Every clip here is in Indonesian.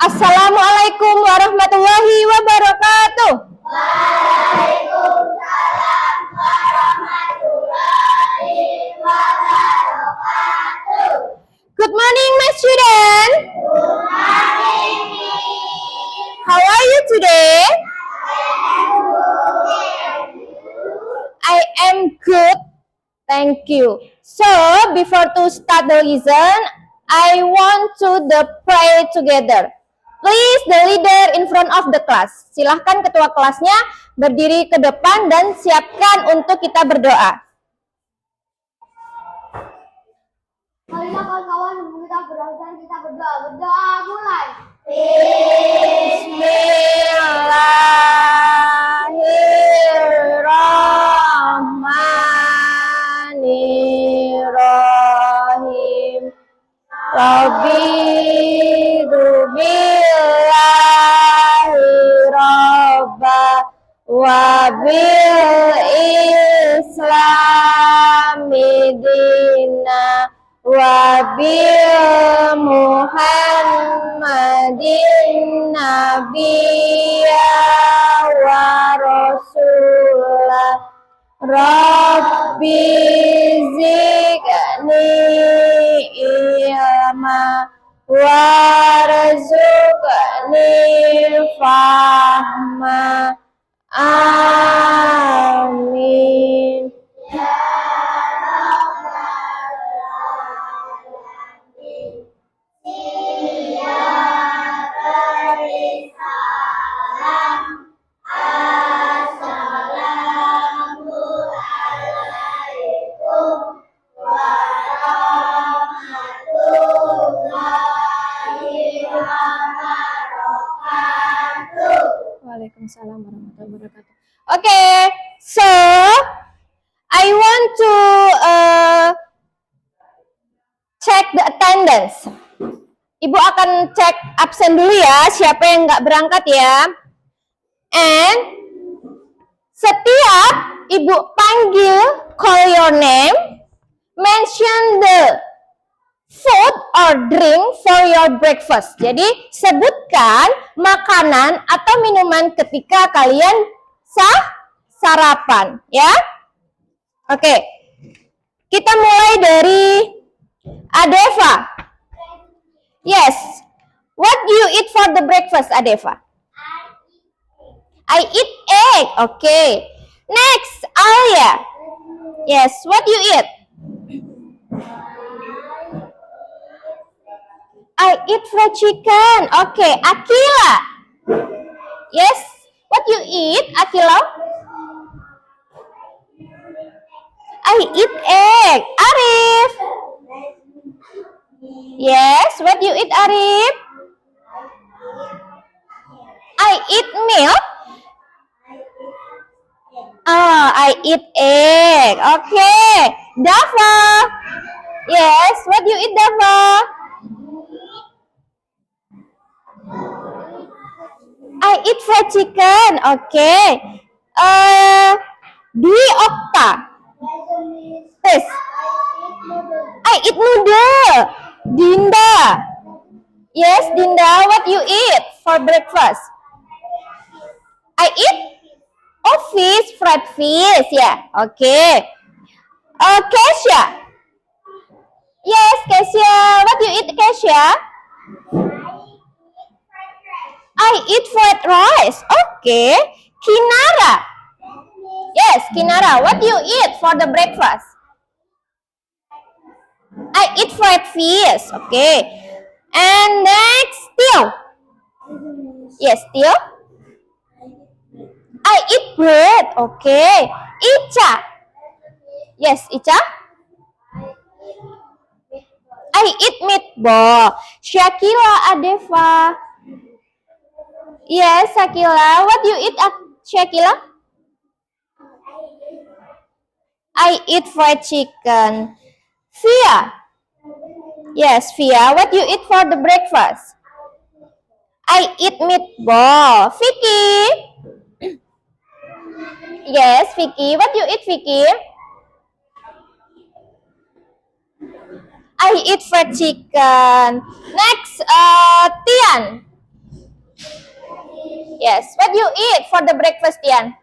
Assalamualaikum warahmatullahi wabarakatuh. Waalaikumsalam warahmatullahi wabarakatuh. Good morning, my student. Good morning. How are you today? I am good. Thank you. So, before to start the lesson, I want to pray together. Please, the leader in front of the class. Silahkan ketua kelasnya berdiri ke depan dan siapkan untuk kita berdoa. Marilah kawan-kawan, kita berdoa, kita berdoa. Berdoa mulai. Bismillahirrahmanirrahim. Rabbi billahi rabba wa bil islami dina wa bil muhammadin nabiyya wa rasulah. Rabbi zidni ilma warzuqni fahma. Amin. Waalaikumsalam warahmatullahi wabarakatuh. Okay, so I want to check the attendance. Ibu akan cek absen dulu ya, siapa yang nggak berangkat ya. And setiap ibu panggil, call your name, mention the food or drink for your breakfast. Jadi sebutkan makanan atau minuman ketika kalian sarapan, ya. Oke. Kita mulai dari Adeva. Yes. What do you eat for the breakfast, Adeva? I eat egg. Okay. Next, Alia. Yes, what do you eat? I eat fried chicken. Okay, Akila. Yes, what you eat, Akila? I eat egg. Arif. Yes, what you eat, Arif? I eat milk. I eat egg. Okay, Dava. Yes, what you eat, Dava? I eat fried chicken. Okay. Dwi Okta. Please. I eat noodle. Dinda. Yes, Dinda. What you eat for breakfast? I eat fish, fried fish. Yeah. Okay. Kesha. Yes, Kesha. What you eat, Kesha? I eat fried rice. Okay. Kinara. Yes, Kinara. What do you eat for the breakfast? I eat fried fish. Okay. And next, Tio. Yes, Tio. I eat bread. Okay. Icha. Yes, Icha. I eat meatball. Shakila Adeva. Yes, Shakila. What do you eat, Shakila? I eat fried chicken. Fia. Yes, Fia. What do you eat for the breakfast? I eat meatball. Vicky. Yes, Vicky. What do you eat, Vicky? I eat fried chicken. Next, Tian. Yes. What you eat for the breakfast, Tian?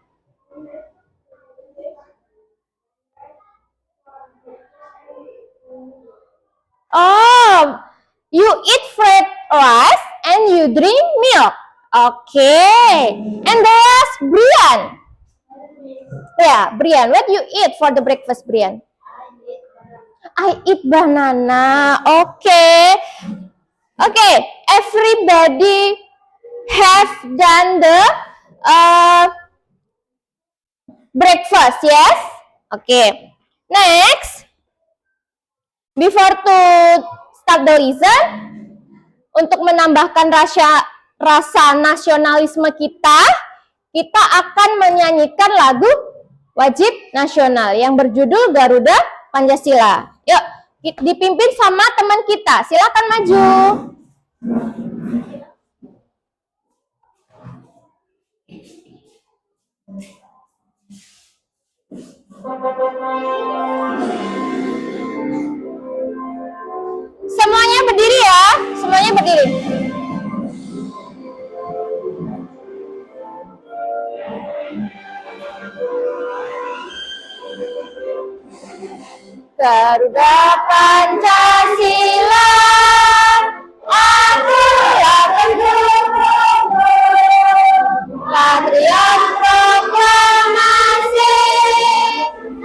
Oh, you eat fried rice and you drink milk. Okay. And the last, Brian. Yeah, Brian. What you eat for the breakfast, Brian? I eat banana. Okay. Okay. Everybody have done the breakfast, yes? Okay. Next, before to start the lesson, untuk menambahkan rasa nasionalisme kita, kita akan menyanyikan lagu wajib nasional yang berjudul Garuda Pancasila. Yuk, dipimpin sama teman kita. Silakan maju. Semuanya berdiri ya, semuanya berdiri. Garuda Pancasila, akulah pendukungmu, patriot proklamasi,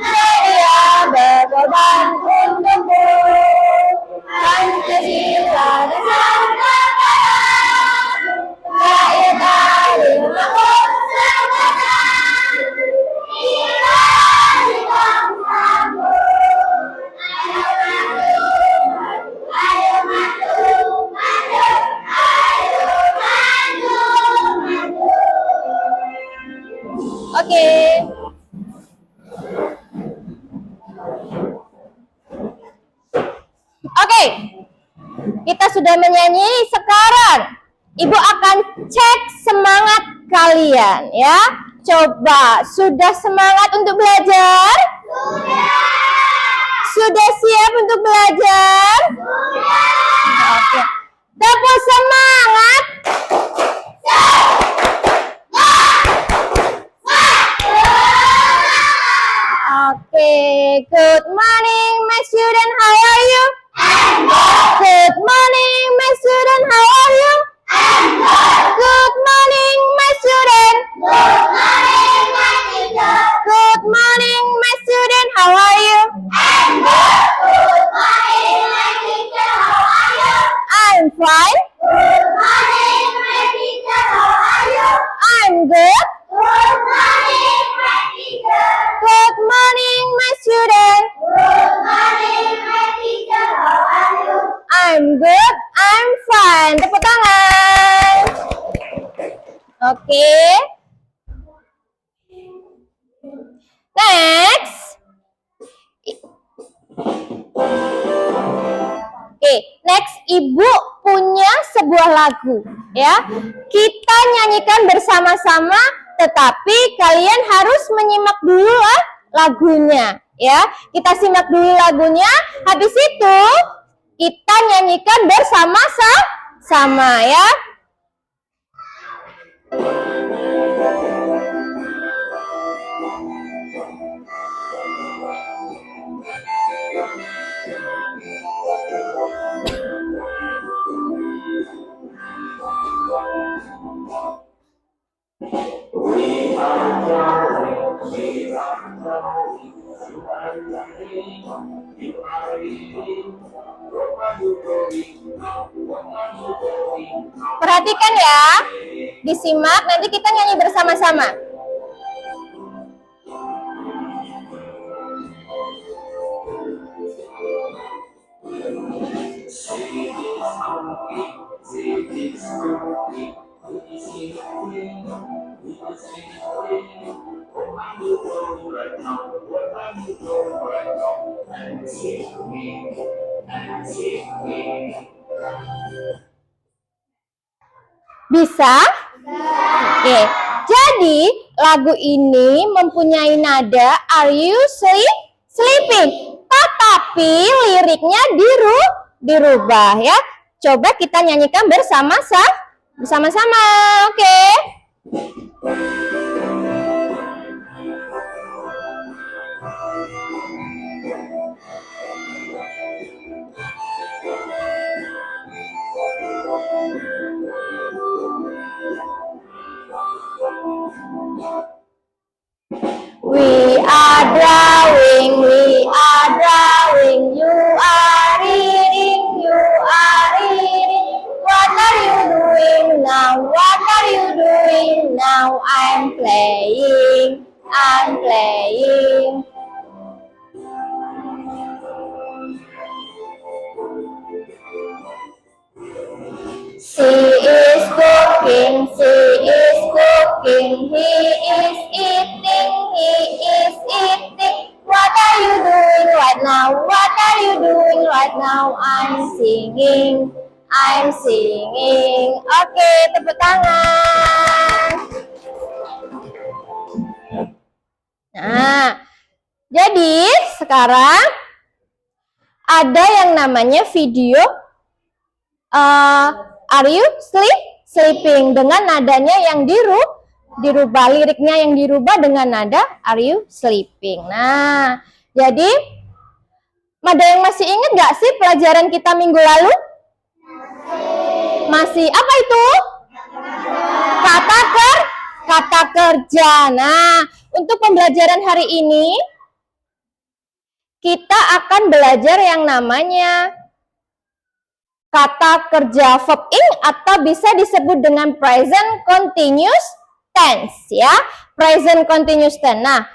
sedia berkorban untukmu. Pancasila Nusantara, rakyat adil makmur sejahtera, inilah bangsamu. Ayo maju, maju, ayo maju, maju. Oke. Oke, kita sudah menyanyi. Sekarang Ibu akan cek semangat kalian ya. Coba, sudah semangat untuk belajar? Sudah. Sudah siap untuk belajar? Sudah. Oke. Tepuk semangat. Oke, good morning my student, how are you? I'm good. Good morning my student, how are you? I'm good. Good morning my student. Good morning my teacher. Good morning my student, how are you? I'm good. Good morning my teacher, how are you? I'm fine. Good morning my teacher, how are you? I'm good. Good morning my teacher. Good morning my student. Good morning my teacher, how are you? I'm good, I'm fine. Tepuk tangan. Oke. Next. Oke, next Ibu punya sebuah lagu ya. Kita nyanyikan bersama-sama, tetapi kalian harus menyimak dulu lagunya ya. Kita simak dulu lagunya, habis itu kita nyanyikan bersama-sama ya. Perhatikan ya, disimak, nanti kita nyanyi bersama-sama. Bisa? Oke. Jadi, lagu ini mempunyai nada Are you sleeping? Tetapi liriknya dirubah ya. Coba kita nyanyikan bersama-sama. Oke. We are drawing, you are reading, What are you doing now? What are you doing now? I'm playing. She is cooking, he is eating, What are you doing right now? What are you doing right now? I'm singing. Oke, tepuk tangan. Nah, jadi sekarang ada yang namanya video Are you sleeping dengan nadanya yang dirubah, liriknya yang dirubah dengan nada Are you sleeping. Nah, jadi ada yang masih ingat gak sih pelajaran kita minggu lalu? Masih. Apa itu? Kata kerja. Nah, untuk pembelajaran hari ini kita akan belajar yang namanya kata kerja verb ing atau bisa disebut dengan present continuous tense ya. Present continuous tense. Nah,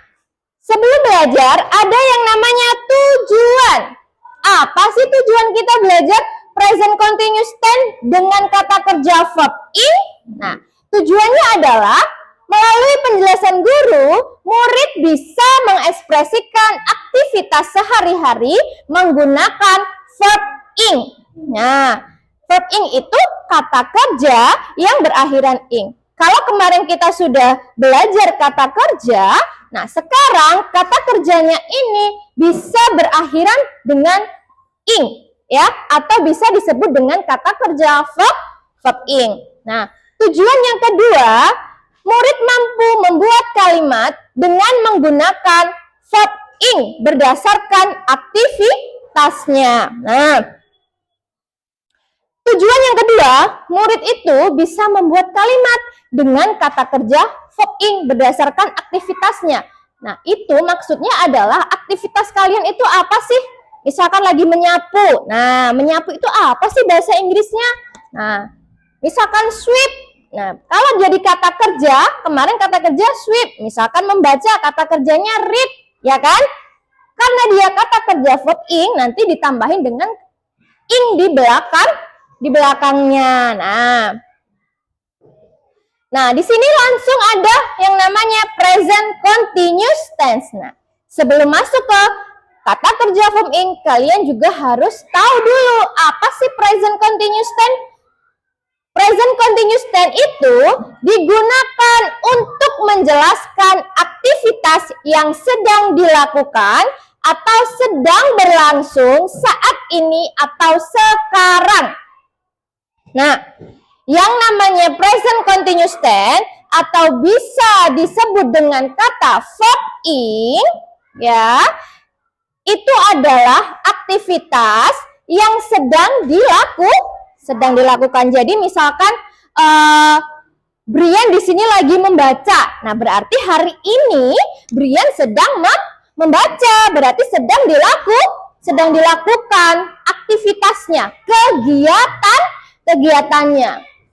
sebelum belajar ada yang namanya tujuan. Apa sih tujuan kita belajar present continuous tense dengan kata kerja verb ing? Nah, tujuannya adalah melalui penjelasan guru, murid bisa mengekspresikan aktivitas sehari-hari menggunakan verb ing. Nah, verb ing itu kata kerja yang berakhiran ing. Kalau kemarin kita sudah belajar kata kerja, nah sekarang kata kerjanya ini bisa berakhiran dengan ing, ya, atau bisa disebut dengan kata kerja verb ing. Nah, tujuan yang kedua, murid mampu membuat kalimat dengan menggunakan verb ing berdasarkan aktivitasnya. Nah, tujuan yang kedua, murid itu bisa membuat kalimat dengan kata kerja verb ing berdasarkan aktivitasnya. Nah, itu maksudnya adalah aktivitas kalian itu apa sih? Misalkan lagi menyapu. Nah, menyapu itu apa sih bahasa Inggrisnya? Nah, misalkan sweep. Nah, kalau jadi kata kerja, kemarin kata kerja sweep. Misalkan membaca, kata kerjanya read, ya kan? Karena dia kata kerja verb ing, nanti ditambahin dengan ing di belakangnya. Nah, di sini langsung ada yang namanya present continuous tense. Nah, sebelum masuk ke kata kerja verb ing, kalian juga harus tahu dulu apa sih present continuous tense. Present continuous tense itu digunakan untuk menjelaskan aktivitas yang sedang dilakukan atau sedang berlangsung saat ini atau sekarang. Nah, yang namanya present continuous tense atau bisa disebut dengan kata verb ing, ya, itu adalah aktivitas yang sedang dilakukan. Jadi misalkan Brian di sini lagi membaca. Nah, berarti hari ini Brian sedang membaca, berarti sedang dilakukan aktivitasnya, kegiatannya.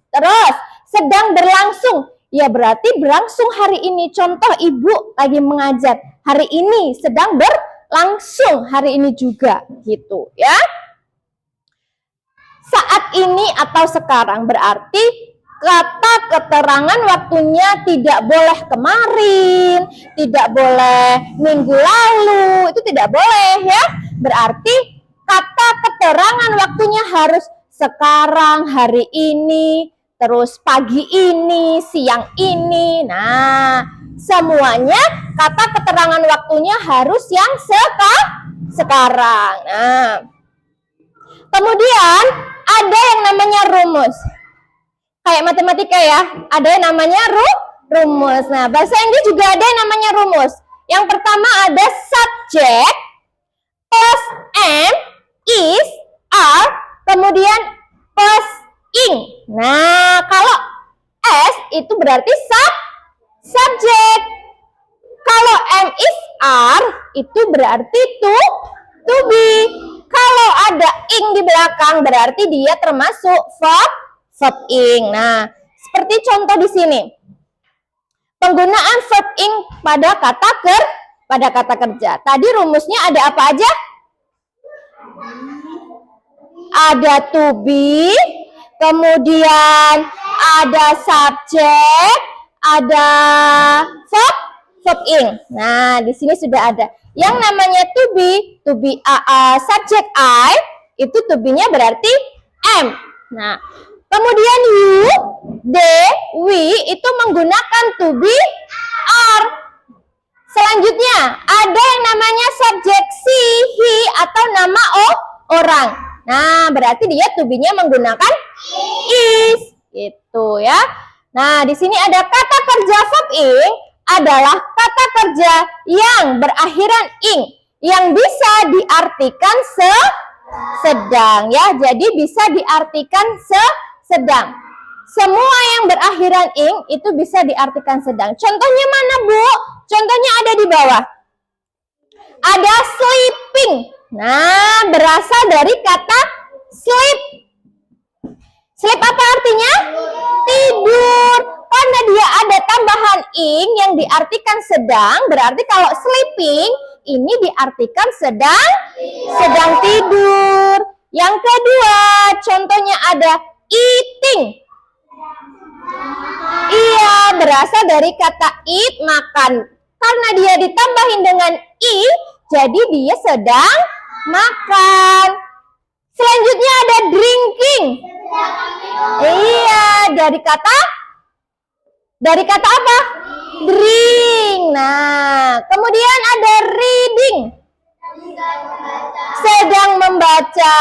Terus sedang berlangsung, ya berarti berlangsung hari ini. Contoh, ibu lagi mengajar, hari ini sedang berlangsung hari ini juga, gitu ya. Saat ini atau sekarang berarti kata keterangan waktunya tidak boleh kemarin, tidak boleh minggu lalu, itu tidak boleh ya. Berarti kata keterangan waktunya harus sekarang, hari ini, terus pagi ini, siang ini. Nah, semuanya kata keterangan waktunya harus yang sekarang. Nah, kemudian ada yang namanya rumus. Kayak matematika ya, ada yang namanya rumus. Nah, bahasa Inggris juga ada yang namanya rumus. Yang pertama ada subject plus am, is, are, kemudian plus ing. Nah, kalau s itu berarti subject. Kalau am, is, are itu berarti to be. Kalau ada ing di belakang berarti dia termasuk verb ing. Nah, seperti contoh di sini. Penggunaan verb ing pada kata kerja. Tadi rumusnya ada apa aja? Ada to be, kemudian ada subject, ada verb ing. Nah, di sini sudah ada. Yang namanya to be subject I, itu to be-nya berarti am. Nah, kemudian you, they, we itu menggunakan to be are. Selanjutnya, ada yang namanya subjek she, he, atau nama orang. Nah, berarti dia to be-nya menggunakan is. Gitu ya. Nah, di sini ada kata kerja verb ing adalah kata kerja yang berakhiran ing, yang bisa diartikan sedang ya. Jadi bisa diartikan sedang. Semua yang berakhiran ing itu bisa diartikan sedang. Contohnya mana, Bu? Contohnya ada di bawah. Ada sleeping. Nah, berasal dari kata sleep. Sleep apa artinya? Tidur. Karena dia ada tambahan ing yang diartikan sedang, berarti kalau sleeping ini diartikan sedang tidur. Yang kedua, contohnya ada eating. Iya, berasal dari kata eat, makan. Karena dia ditambahin dengan i, jadi dia sedang makan. Selanjutnya ada drinking. Iya, dari kata apa? Drink. Nah, kemudian ada reading. Sedang membaca.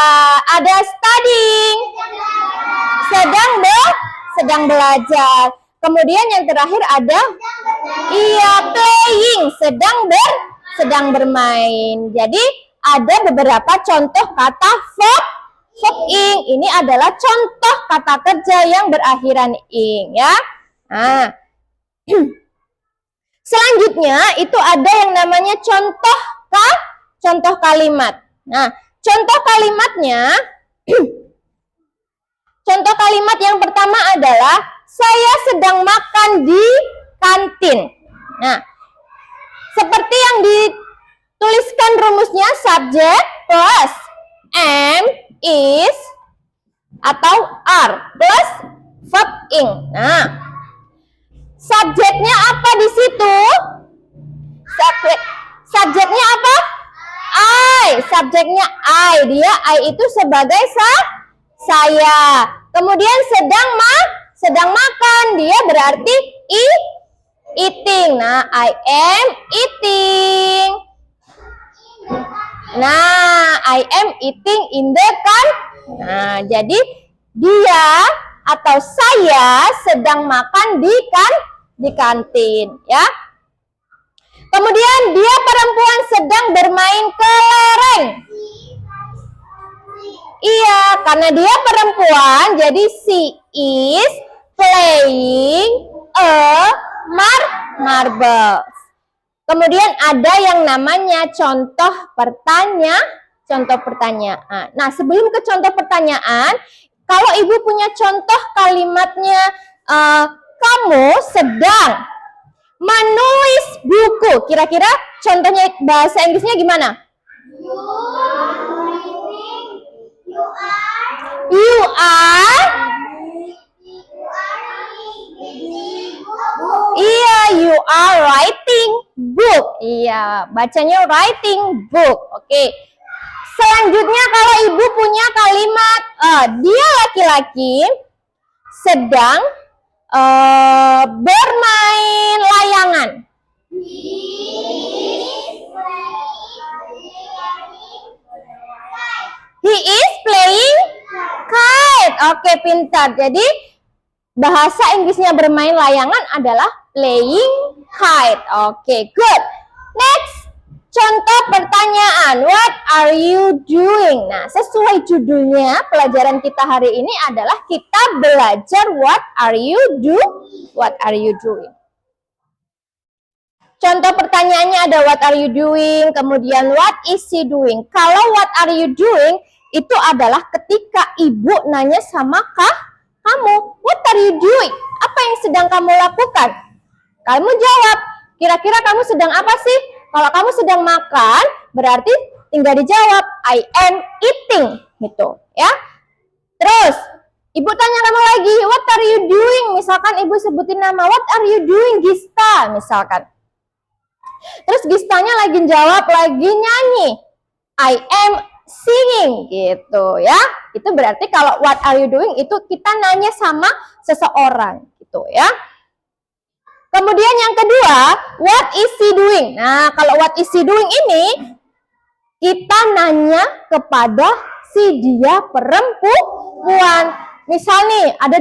Ada studying. Sedang belajar. Kemudian yang terakhir ada playing, sedang bermain. Jadi ada beberapa contoh kata verb ing. Ini adalah contoh kata kerja yang berakhiran ing ya. Nah, selanjutnya itu ada yang namanya contoh kalimat. Nah, contoh kalimatnya contoh kalimat yang pertama adalah saya sedang makan di kantin. Nah, seperti yang dituliskan rumusnya, subject plus am, is, atau are plus verb ing. Nah, subjeknya apa di situ? Subjeknya apa? I. Subjeknya I. Dia I itu sebagai saya. Kemudian sedang makan, dia berarti eating. Nah, I am eating. Nah, I am eating in the Nah, jadi dia atau saya sedang makan di kantin, ya. Kemudian dia perempuan sedang bermain kelereng. Iya, karena dia perempuan, jadi she is playing a marble. Kemudian ada yang namanya contoh pertanyaan. Nah, sebelum ke contoh pertanyaan, kalau Ibu punya contoh kalimatnya, kamu sedang menulis buku. Kira-kira contohnya bahasa Inggrisnya gimana? You are Iya, you are writing book. Iya, bacanya writing book. Oke. Selanjutnya kalau Ibu punya kalimat dia laki-laki sedang bermain layangan. He is playing kite. Oke, pintar. Jadi bahasa Inggrisnya bermain layangan adalah playing kite. Oke, good. Next, contoh pertanyaan. What are you doing? Nah, sesuai judulnya, pelajaran kita hari ini adalah kita belajar what are you doing. Contoh pertanyaannya ada what are you doing, kemudian what is she doing. Kalau what are you doing, itu adalah ketika ibu nanya sama kamu, what are you doing? Apa yang sedang kamu lakukan? Kamu jawab, kira-kira kamu sedang apa sih? Kalau kamu sedang makan, berarti tinggal dijawab, I am eating, gitu, ya. Terus, ibu tanya kamu lagi, what are you doing? Misalkan ibu sebutin nama, what are you doing, Gista, misalkan. Terus Gistanya lagi jawab, lagi nyanyi, I am singing, gitu, ya. Itu berarti kalau what are you doing, itu kita nanya sama seseorang, gitu, ya. Kemudian yang kedua, what is she doing? Nah, kalau what is she doing ini, kita nanya kepada si dia perempuan. Misal nih, ada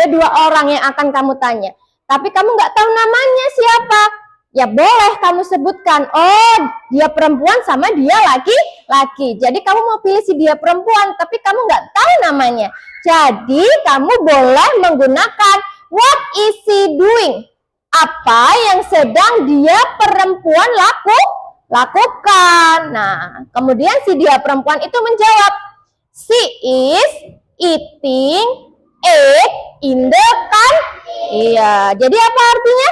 dua orang yang akan kamu tanya. Tapi kamu nggak tahu namanya siapa. Ya boleh kamu sebutkan, oh dia perempuan sama dia laki-laki. Jadi kamu mau pilih si dia perempuan, tapi kamu nggak tahu namanya. Jadi kamu boleh menggunakan what is she doing? Apa yang sedang dia perempuan lakukan? Nah, kemudian si dia perempuan itu menjawab, she is eating egg in the canteen. Iya, jadi apa artinya?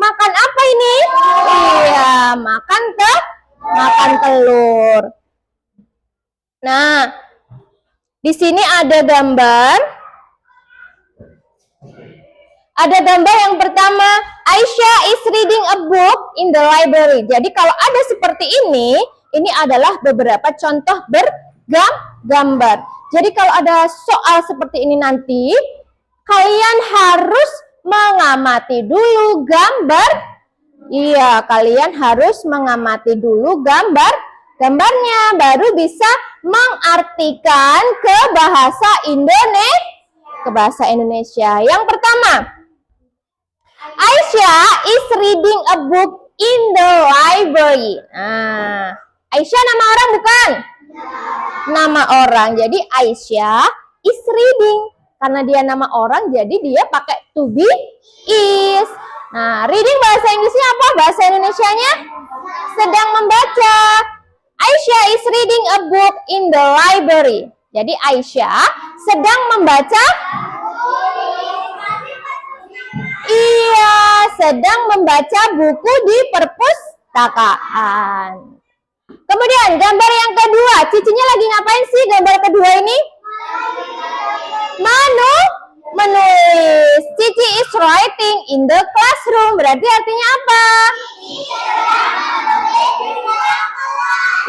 Makan apa ini? Iya, makan telur. Nah, di sini ada gambar. Ada gambar yang pertama, Aisyah is reading a book in the library. Jadi kalau ada seperti ini adalah beberapa contoh bergambar. Jadi kalau ada soal seperti ini nanti, kalian harus mengamati dulu gambar. Iya, kalian harus mengamati dulu gambarnya, baru bisa mengartikan ke bahasa Indonesia. Yang pertama, Aisyah is reading a book in the library. Nah, Aisyah nama orang bukan? Nama orang. Jadi Aisyah is reading. Karena dia nama orang, jadi dia pakai to be is. Nah, reading bahasa Inggrisnya apa? Bahasa Indonesianya? Sedang membaca. Aisyah is reading a book in the library. Jadi Aisyah sedang membaca. Iya, sedang membaca buku di perpustakaan. Kemudian gambar yang kedua, Cicinya lagi ngapain sih gambar kedua ini? Menulis. Cici is writing in the classroom. Berarti artinya apa?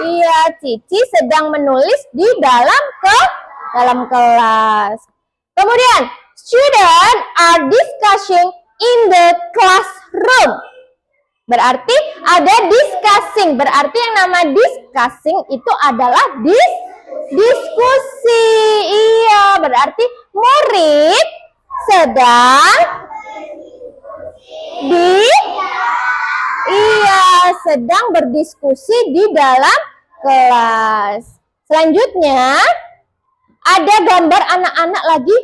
Iya, Cici sedang menulis di dalam kelas. Kemudian, students are discussing in the classroom. Berarti ada discussing. Berarti yang nama discussing itu adalah diskusi. Iya, berarti murid sedang berdiskusi di dalam kelas. Selanjutnya ada gambar anak-anak lagi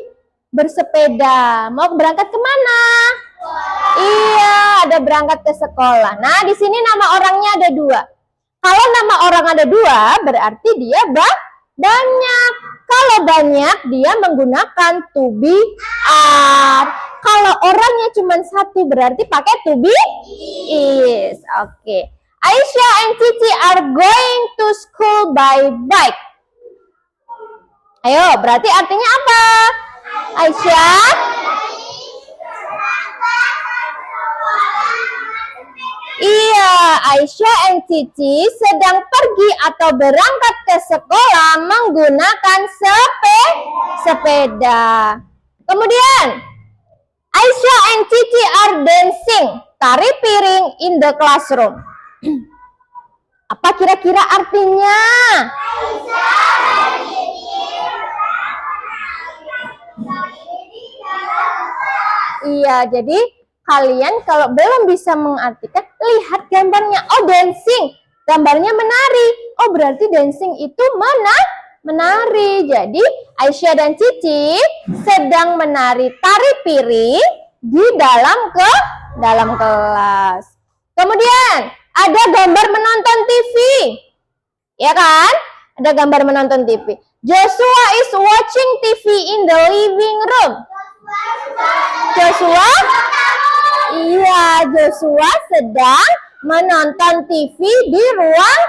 bersepeda. Mau berangkat kemana? Iya, ada berangkat ke sekolah. Nah, di sini nama orangnya ada dua. Kalau nama orang ada dua, berarti dia banyak. Kalau banyak, dia menggunakan to be are. Kalau orangnya cuma satu, berarti pakai to be is. Oke. Aisyah and Cici are going to school by bike. Ayo, berarti artinya apa? Aisyah Iya, Aisyah and Cici sedang pergi atau berangkat ke sekolah menggunakan sepeda. Kemudian, Aisyah and Cici are dancing, tari piring in the classroom. Apa kira-kira artinya? Iya, jadi kalian kalau belum bisa mengartikan, lihat gambarnya. Oh, dancing. Gambarnya menari. Oh, berarti dancing itu menari. Jadi, Aisyah dan Cici sedang menari tari piring di dalam kelas. Kemudian, ada gambar menonton TV. Ya kan? Ada gambar menonton TV. Joshua is watching TV in the living room. Joshua? Iya, Joshua sedang menonton TV di ruang.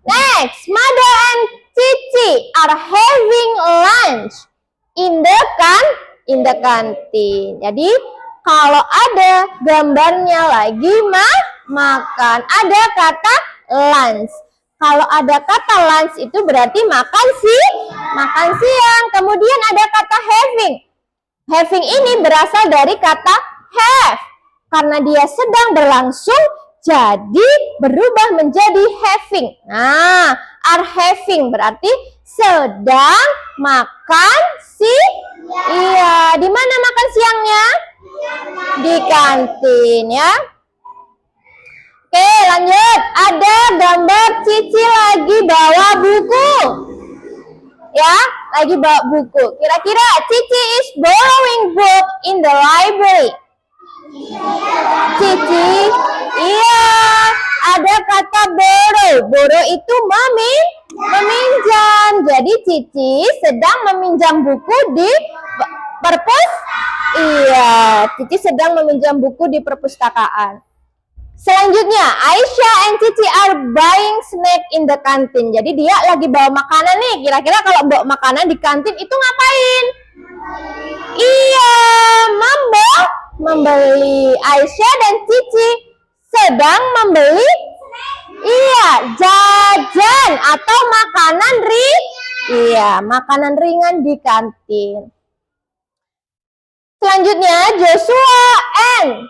Next, Mother and Cici are having lunch in the canteen. Jadi, kalau ada gambarnya lagi makan, ada kata lunch. Kalau ada kata lunch itu berarti makan siang. Kemudian ada kata having. Having ini berasal dari kata have. Karena dia sedang berlangsung, jadi berubah menjadi having. Nah, are having berarti sedang makan Iya, di mana makan siangnya? Di kantin ya. Oke, lanjut. Ada gambar Cici lagi bawa buku. Ya, lagi bawa buku. Kira-kira Cici is borrowing book in the library. Cici, iya, ada kata borrow. Borrow itu meminjam. Jadi Cici sedang meminjam buku di perpus. Iya, Cici sedang meminjam buku di perpustakaan. Selanjutnya, Aisyah and Cici are buying snack in the canteen. Jadi dia lagi bawa makanan nih. Kira-kira kalau bawa makanan di kantin itu ngapain? Iya, membeli. Aisyah dan Cici sedang membeli jajan atau makanan makanan ringan di kantin. Selanjutnya, Joshua and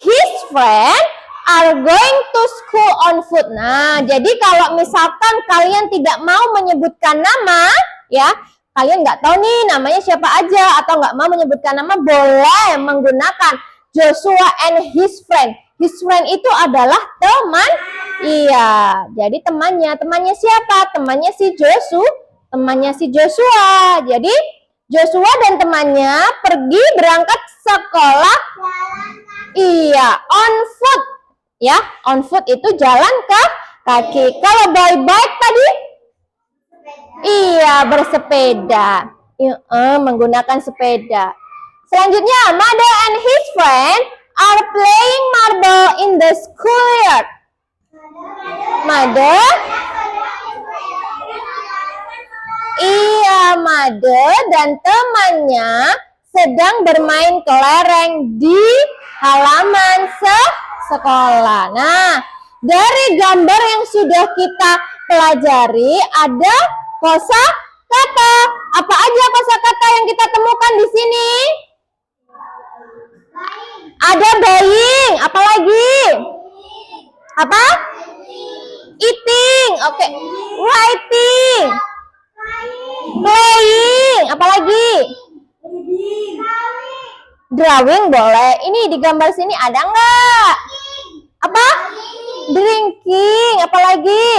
his friend are going to school on foot. Nah, jadi kalau misalkan kalian tidak mau menyebutkan nama, ya, kalian nggak tahu nih namanya siapa aja atau nggak mau menyebutkan nama, boleh menggunakan Joshua and his friend. His friend itu adalah teman. Iya, jadi temannya siapa? Temannya si Joshua. Jadi Joshua dan temannya berangkat sekolah. Iya, on foot. Ya, on foot itu jalan kaki. Kalau by bike tadi? Iya, bersepeda. Menggunakan sepeda. Selanjutnya, Mother and his friend are playing marble in the schoolyard. Mother? Iya, Mother dan temannya sedang bermain kelereng di halaman sekolah. Nah, dari gambar yang sudah kita pelajari ada kosakata. Apa aja kosakata yang kita temukan di sini? Ada buying, apa lagi? Apa? Eating, oke. Writing, playing, apa lagi? Drawing boleh. Ini di gambar sini ada nggak? Apa? Drinking, apa lagi?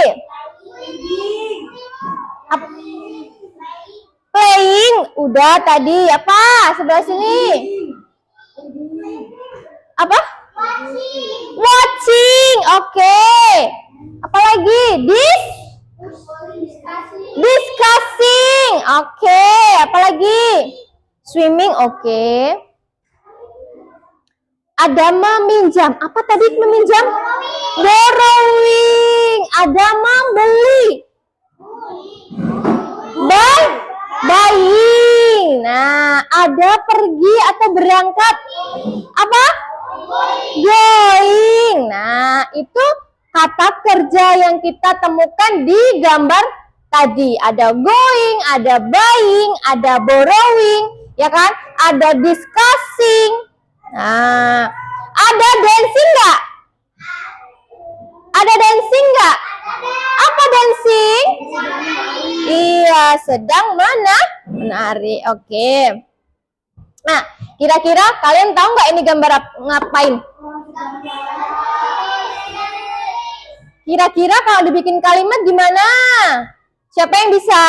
Playing, udah tadi. Apa? Sebelah sini. Apa? Watching, oke. Apa lagi? Discussing, oke. Apa lagi? Swimming, oke. Ada meminjam. Apa tadi meminjam? Borrowing. Ada membeli. Buying. Nah, ada pergi atau berangkat. Apa? Going. Nah, itu kata kerja yang kita temukan di gambar tadi. Ada going, ada buying, ada borrowing, ya kan? Ada discussing. Nah, ada dancing nggak? Ada dancing nggak? Apa dancing? Iya, sedang menari. Oke. Nah, kira-kira kalian tahu nggak ini gambar ngapain? Kira-kira kalau dibikin kalimat gimana? Siapa yang bisa?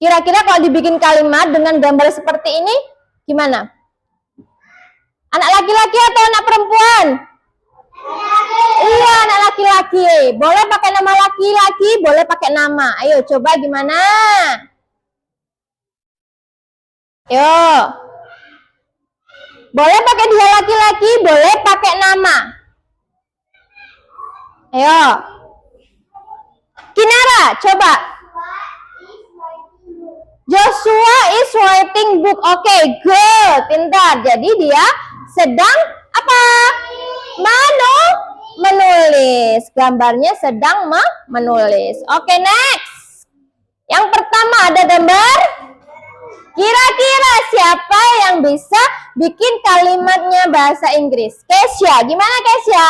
Kira-kira kalau dibikin kalimat dengan gambar seperti ini, gimana? Anak laki-laki atau anak perempuan? Iya, anak laki-laki. Boleh pakai nama laki-laki, boleh pakai nama. Ayo, coba gimana? Yo. Boleh pakai dia laki-laki, boleh pakai nama. Ayo. Kinara, coba. Joshua is writing book. Oke, good. Pintar. Jadi dia sedang apa? Menulis. Gambarnya sedang menulis. Oke, next. Yang pertama ada gambar. Kira-kira siapa yang bisa bikin kalimatnya bahasa Inggris? Kesya. Gimana Kesya?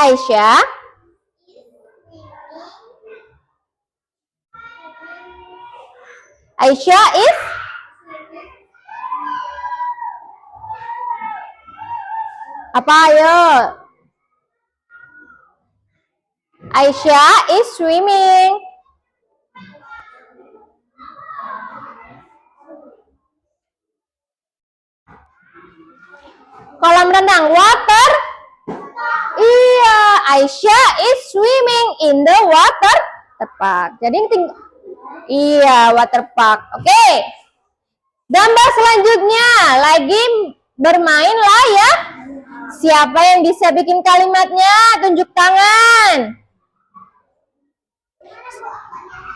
Aisyah. Aisyah is apa ayo? Aisyah is swimming. Kolam renang, water. Iya, Aisyah is swimming in the water park. Jadi iya, water park. Oke. Gambar selanjutnya lagi bermain lah ya. Siapa yang bisa bikin kalimatnya? Tunjuk tangan.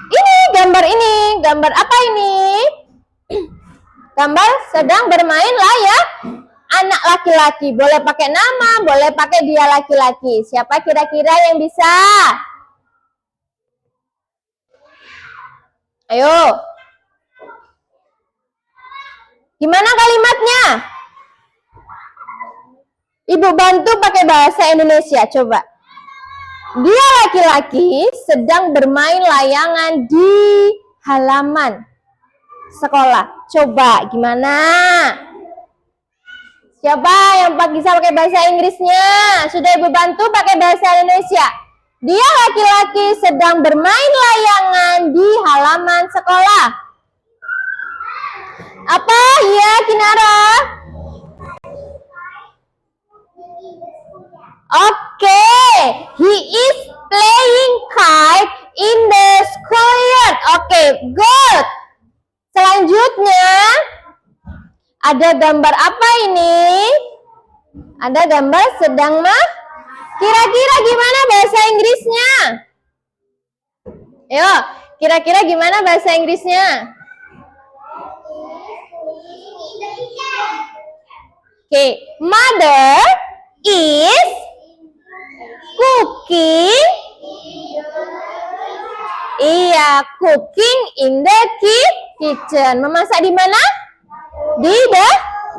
Ini gambar ini. Gambar apa ini? Gambar sedang bermain lah ya. Anak laki-laki. Boleh pakai nama, boleh pakai dia laki-laki. Siapa kira-kira yang bisa? Ayo. Gimana kalimatnya? Ibu bantu pakai bahasa Indonesia, coba. Dia laki-laki sedang bermain layangan di halaman sekolah. Coba, gimana? Siapa yang bisa pakai bahasa Inggrisnya? Sudah ibu bantu pakai bahasa Indonesia. Dia laki-laki sedang bermain layangan di halaman sekolah. Apa? Iya, Kinara. Oke, he is playing kite in the schoolyard. Oke, good. Selanjutnya, ada gambar apa ini? Ada gambar sedang Kira-kira gimana bahasa Inggrisnya? Ayo, kira-kira gimana bahasa Inggrisnya? Oke, mother is cooking. Iya, cooking in the kitchen. Memasak di mana?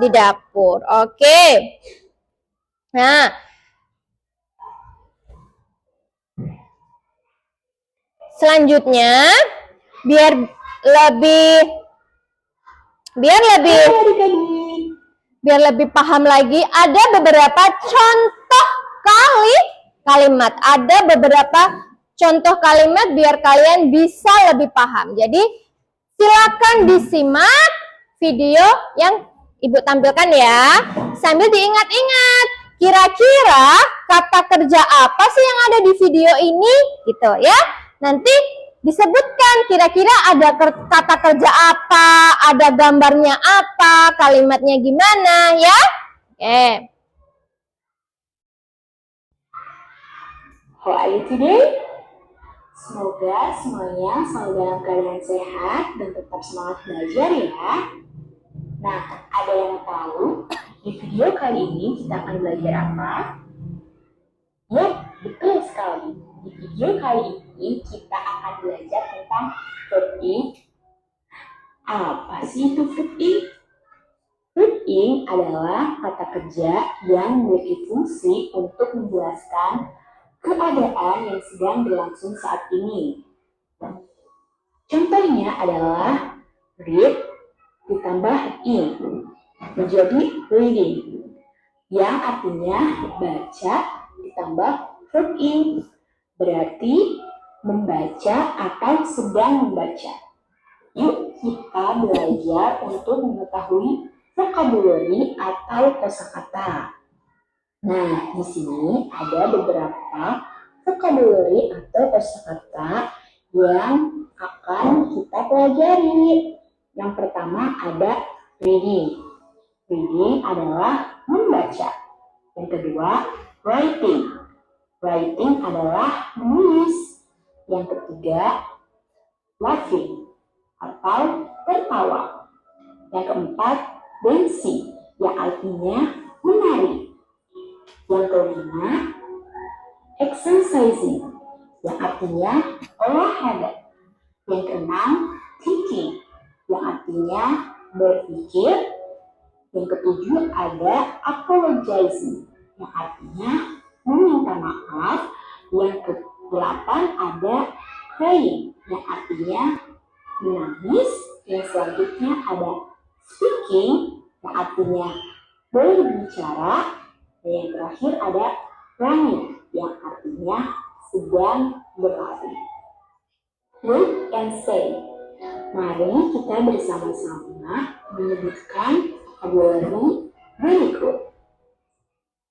Di dapur. Oke. Nah, selanjutnya biar lebih paham lagi, ada beberapa contoh kalimat. Ada beberapa contoh kalimat biar kalian bisa lebih paham. Jadi silakan disimak video yang Ibu tampilkan ya, sambil diingat-ingat. Kira-kira kata kerja apa sih yang ada di video ini? Gitu ya. Nanti disebutkan kira-kira ada kata kerja apa, ada gambarnya apa, kalimatnya gimana ya. Oke. How are you today? Semoga semuanya selalu dalam keadaan sehat dan tetap semangat belajar ya. Nah, ada yang tahu di video kali ini kita akan belajar apa? Ya, betul sekali. Di video kali ini kita akan belajar tentang food. Apa sih itu food? Verb ing adalah kata kerja yang memiliki fungsi untuk menjelaskan keadaan yang sedang berlangsung saat ini. Contohnya adalah read ditambah ing menjadi reading, yang artinya baca ditambah verb ing, berarti membaca atau sedang membaca. Yuk kita belajar untuk mengetahui vocabulary atau kosakata. Nah, di sini ada beberapa vocabulary atau kosakata yang akan kita pelajari. Yang pertama ada reading. Reading adalah membaca. Yang kedua, writing. Writing adalah menulis. Yang ketiga, laughing atau tertawa. Yang keempat, dancing yang artinya menari. Yang kelima, exercising yang artinya olahraga. Yang keenam, thinking yang artinya berpikir. Yang ketujuh ada apologizing yang artinya meminta maaf. Yang kedelapan ada crying yang artinya menangis. Yang selanjutnya ada speaking yang artinya berbicara. Dan yang terakhir ada running yang artinya sedang berlari. Look and say. Mari kita bersama-sama menyebutkan vocabulary berikut.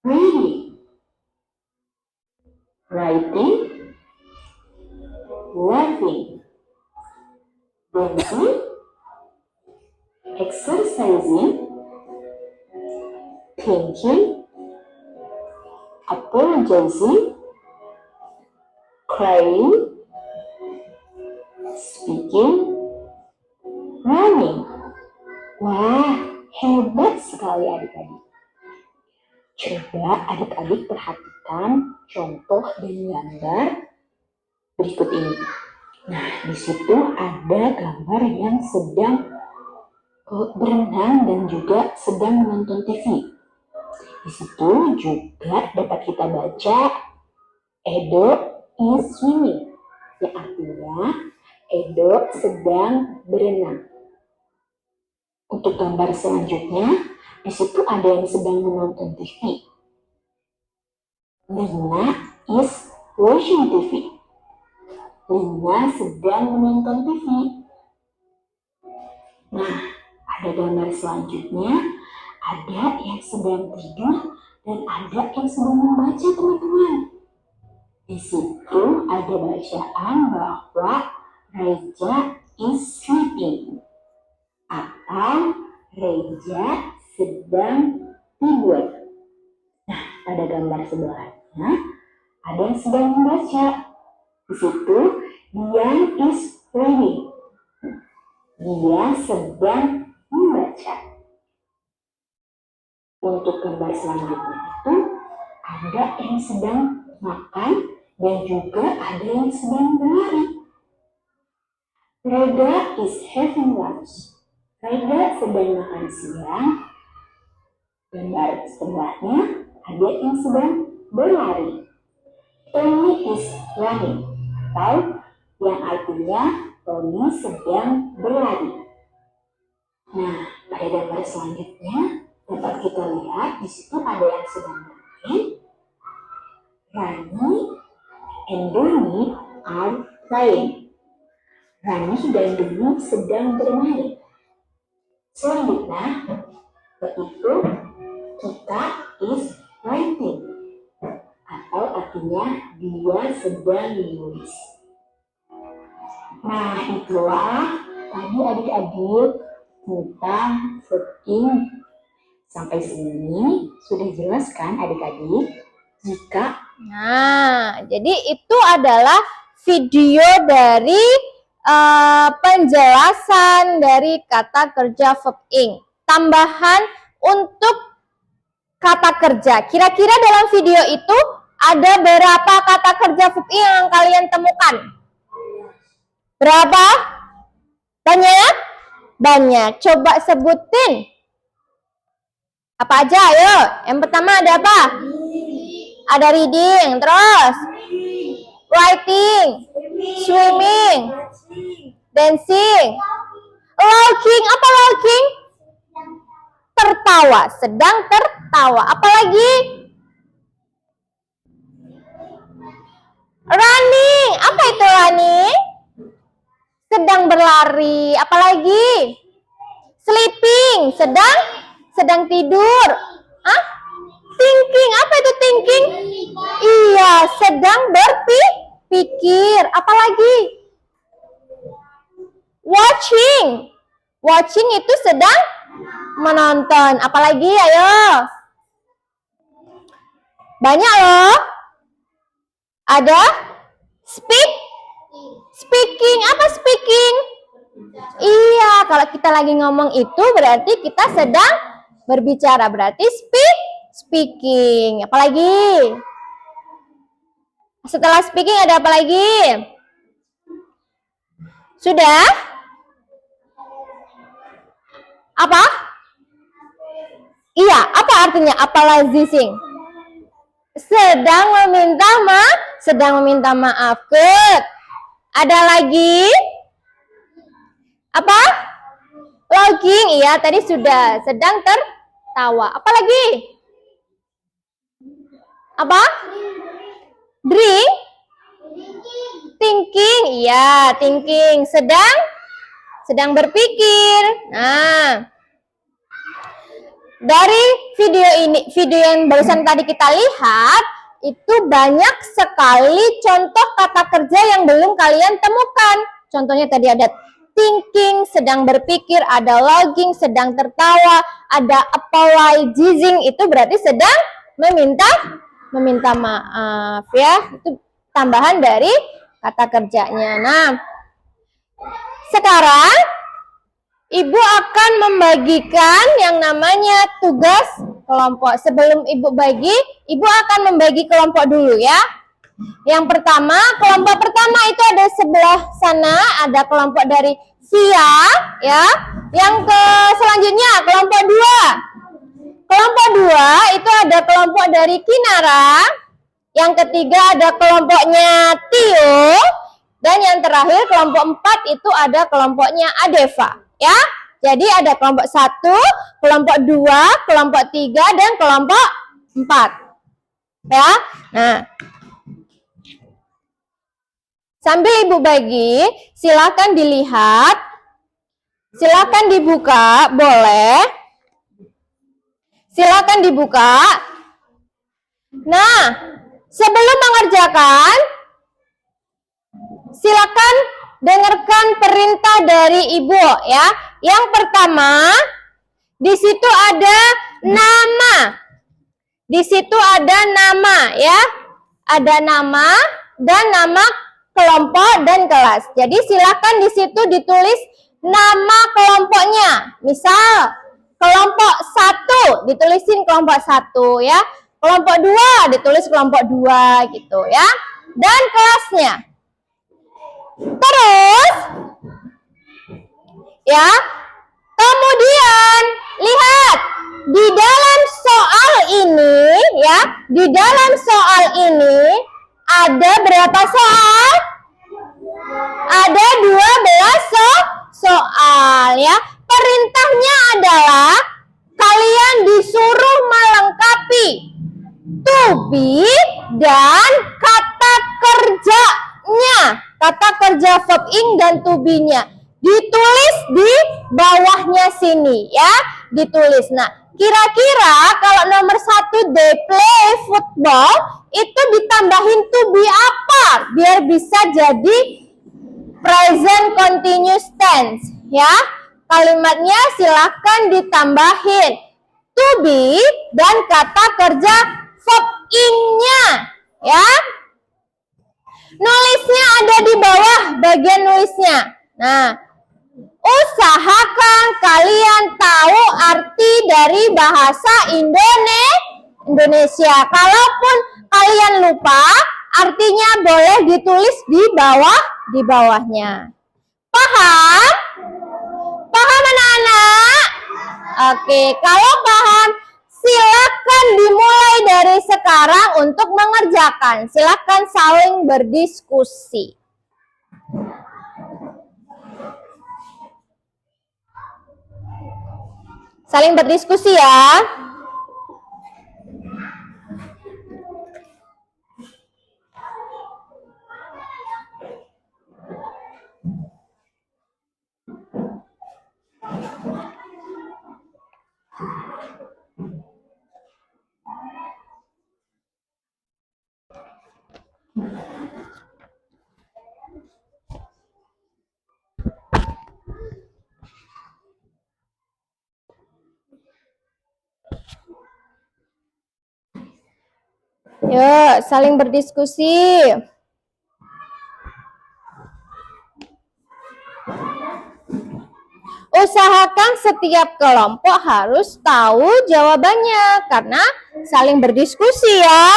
Reading, writing, laughing, dancing, exercising, thinking, apologizing, crying, speaking, running. Wah, hebat sekali adik-adik. Coba adik-adik perhatikan contoh dan gambar berikut ini. Nah, di situ ada gambar yang sedang berenang dan juga sedang menonton TV. Di situ juga dapat kita baca Edo is swimming, yang artinya Edo sedang berenang. Untuk gambar selanjutnya, di situ ada yang sedang menonton TV. Lina is watching TV. Lina sedang menonton TV. Nah, ada gambar selanjutnya, ada yang sedang tidur dan ada yang sedang membaca, teman-teman. Di situ ada bacaan bahwa Reja is sleeping atau Reja sedang tidur. Nah, pada gambar sebelahnya ada yang sedang membaca. Di situ Dian is reading. Dia sedang membaca. Untuk gambar selanjutnya itu ada yang sedang makan dan juga ada yang sedang berlari. Rega is having lunch. Rega sedang makan siang. Gambar sebelahnya ada yang sedang berlari. Tony is running atau yang artinya Tony sedang berlari. Nah, pada gambar selanjutnya dapat kita lihat di situ ada yang sedang bermain. Rani and Doni are playing. Rani dan Doni sedang bermain. Selanjutnya yaitu kita is writing atau artinya dia sedang menulis. Nah, itulah tadi adik-adik tentang verb ing. Sampai sini sudah jelas kan adik-adik? Nah, jadi itu adalah video dari penjelasan dari kata kerja verb ing. Tambahan untuk kata kerja. Kira-kira dalam video itu ada berapa kata kerja verb ing yang kalian temukan? Berapa? Banyak? Banyak. Coba sebutin. Apa aja? Ayo. Yang pertama ada apa? Ada reading, terus writing, swimming, dancing, laughing. Apa laughing? Tertawa, sedang tertawa. Apalagi? Running. Apa itu running? Sedang berlari. Apalagi? Sleeping, sedang tidur. Hah? Thinking. Apa itu thinking? Iya, sedang berpikir. Apalagi? Watching. Watching itu sedang menonton. Apalagi? Ayo. Banyak loh. Ada speaking. Apa speaking? Iya, kalau kita lagi ngomong itu berarti kita sedang berbicara. Berarti speaking. Apalagi? Setelah speaking ada apa lagi? Sudah? Apa? Iya, apa artinya apologizing? Sedang meminta maaf. Good. Ada lagi? Apa? Logging. Iya, tadi sudah. Sedang tertawa. Apa lagi? Apa? Drink? Thinking. Iya, thinking. Sedang berpikir. Nah, dari video yang barusan tadi kita lihat, itu banyak sekali contoh kata kerja yang belum kalian temukan. Contohnya tadi ada thinking, sedang berpikir, ada logging, sedang tertawa, ada apologizing, itu berarti sedang meminta maaf ya. Itu tambahan dari kata kerjanya. Nah, sekarang Ibu akan membagikan yang namanya tugas kelompok. Sebelum Ibu bagi, Ibu akan membagi kelompok dulu ya. Yang pertama, kelompok pertama itu ada sebelah sana, ada kelompok dari Via ya. Yang selanjutnya kelompok 2. Kelompok 2 itu ada kelompok dari Kinara. Yang ketiga ada kelompoknya Tio. Dan yang terakhir kelompok 4 itu ada kelompoknya Adeva. Ya, jadi ada kelompok 1, kelompok 2, kelompok 3, dan kelompok 4. Ya, nah. Sambil Ibu bagi, silakan dilihat. Silakan dibuka, boleh. Silakan dibuka. Nah, sebelum mengerjakan, silakan dengarkan perintah dari Ibu ya. Yang pertama, di situ ada nama. Di situ ada nama ya. Ada nama dan nama kelompok dan kelas. Jadi silakan di situ ditulis nama kelompoknya. Misal kelompok 1 ditulisin kelompok 1 ya. Kelompok 2 ditulis kelompok 2 gitu ya. Dan kelasnya. Terus ya, kemudian lihat di dalam soal ini ya, di dalam soal ini ada berapa soal? Ada 12 soal ya. Perintahnya adalah kalian disuruh melengkapi to be dan kata kerjanya. Kata kerja verb ing dan to be-nya ditulis di bawahnya sini ya, ditulis. Nah, kira-kira kalau nomor 1 they play football itu ditambahin to be apa biar bisa jadi present continuous tense ya. Kalimatnya silakan ditambahin to be dan kata kerja verb ing-nya ya. Nulisnya ada di bawah bagian nulisnya. Nah, usahakan kalian tahu arti dari bahasa Indonesia. Kalaupun kalian lupa, artinya boleh ditulis di bawahnya. Paham? Paham anak-anak? Oke, kalau paham, Silakan dimulai dari sekarang untuk mengerjakan. Silakan saling berdiskusi. Saling berdiskusi ya. Yuk, saling berdiskusi. Usahakan setiap kelompok harus tahu jawabannya karena saling berdiskusi ya.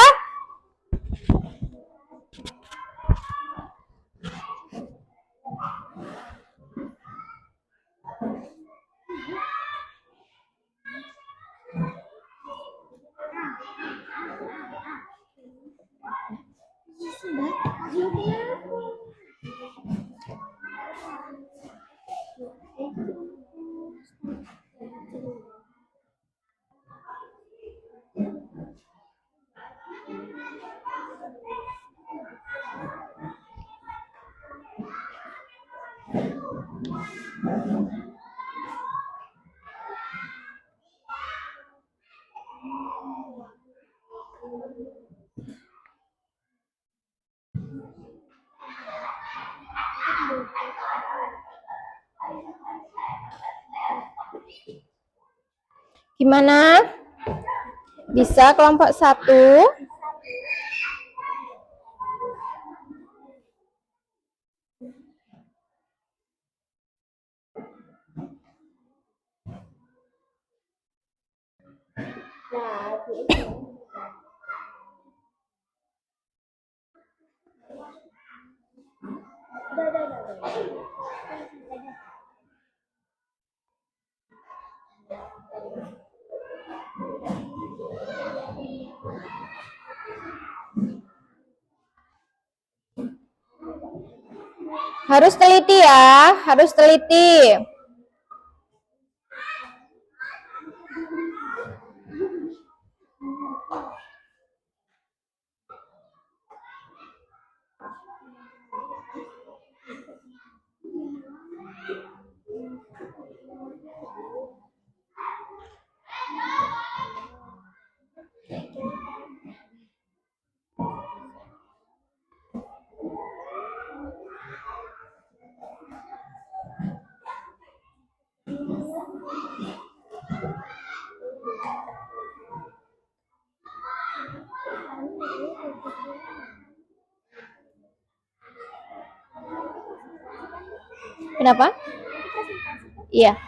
Gimana? Bisa kelompok 1? Harus teliti ya, harus teliti. Kenapa? Iya.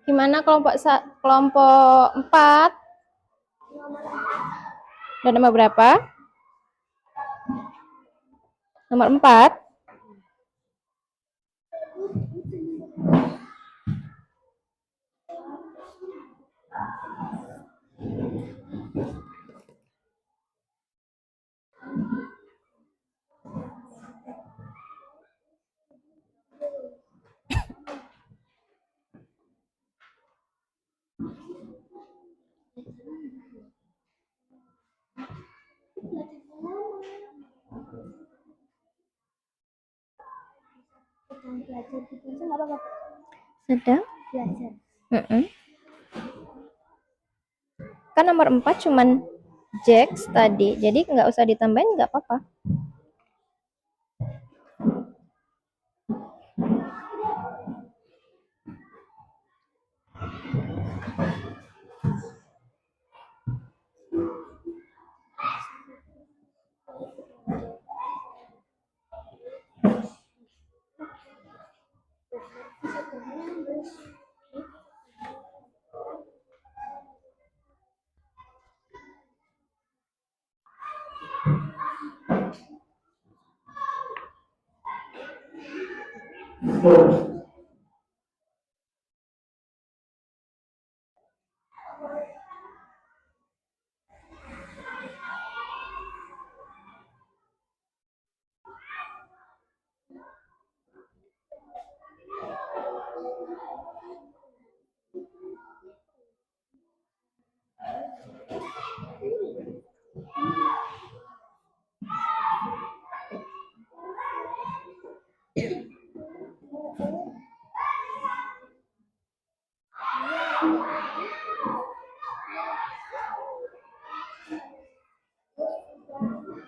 Gimana kelompok 4? Dan nomor berapa? Nomor 4. Sedang belajar gitu aja nggak apa-apa. Sedang? Belajar. Kan nomor 4 cuman Jax tadi, jadi nggak usah ditambahin, nggak apa-apa.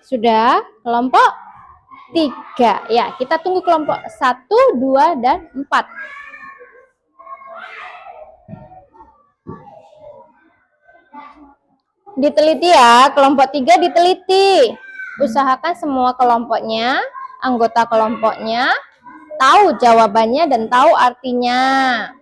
Sudah, kelompok 3. Ya, kita tunggu kelompok 1, 2, dan 4. Diteliti ya, kelompok 3 diteliti. Usahakan semua kelompoknya, anggota kelompoknya, tahu jawabannya dan tahu artinya.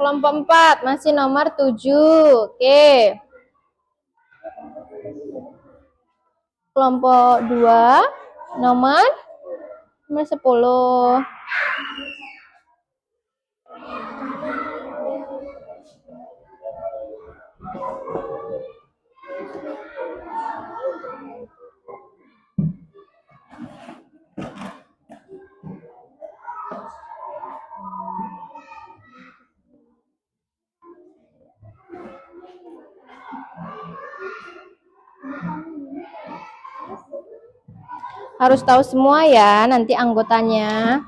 Kelompok 4 masih nomor 7. Oke. Kelompok 2 nomor 10. Harus tahu semua ya nanti anggotanya.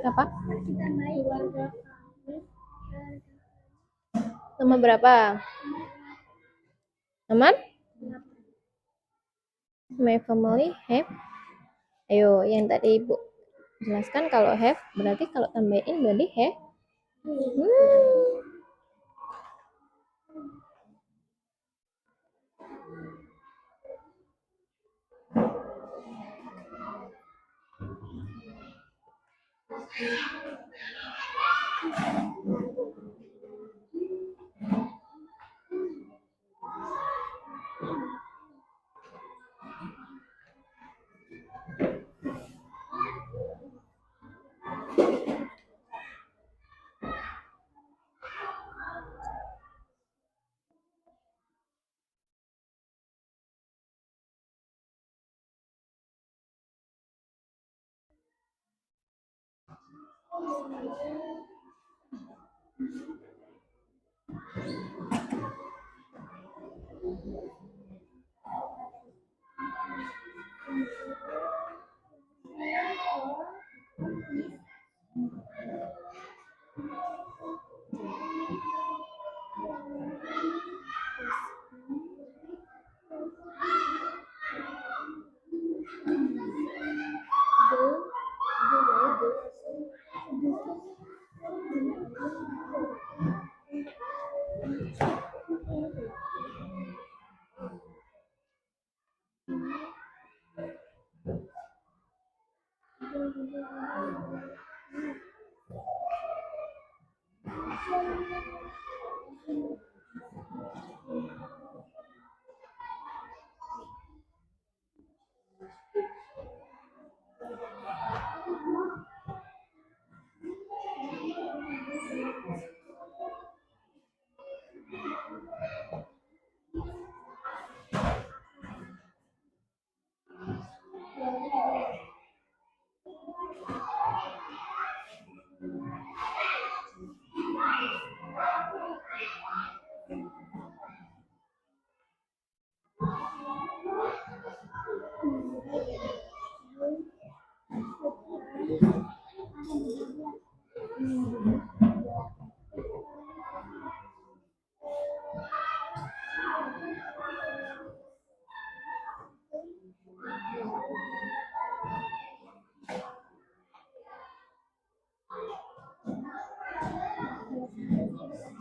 Apa? Ditambahi warga kami. Nomor berapa? Nomor? My family have. Ayo, yang tadi Ibu jelaskan kalau have berarti kalau tambahin berarti have.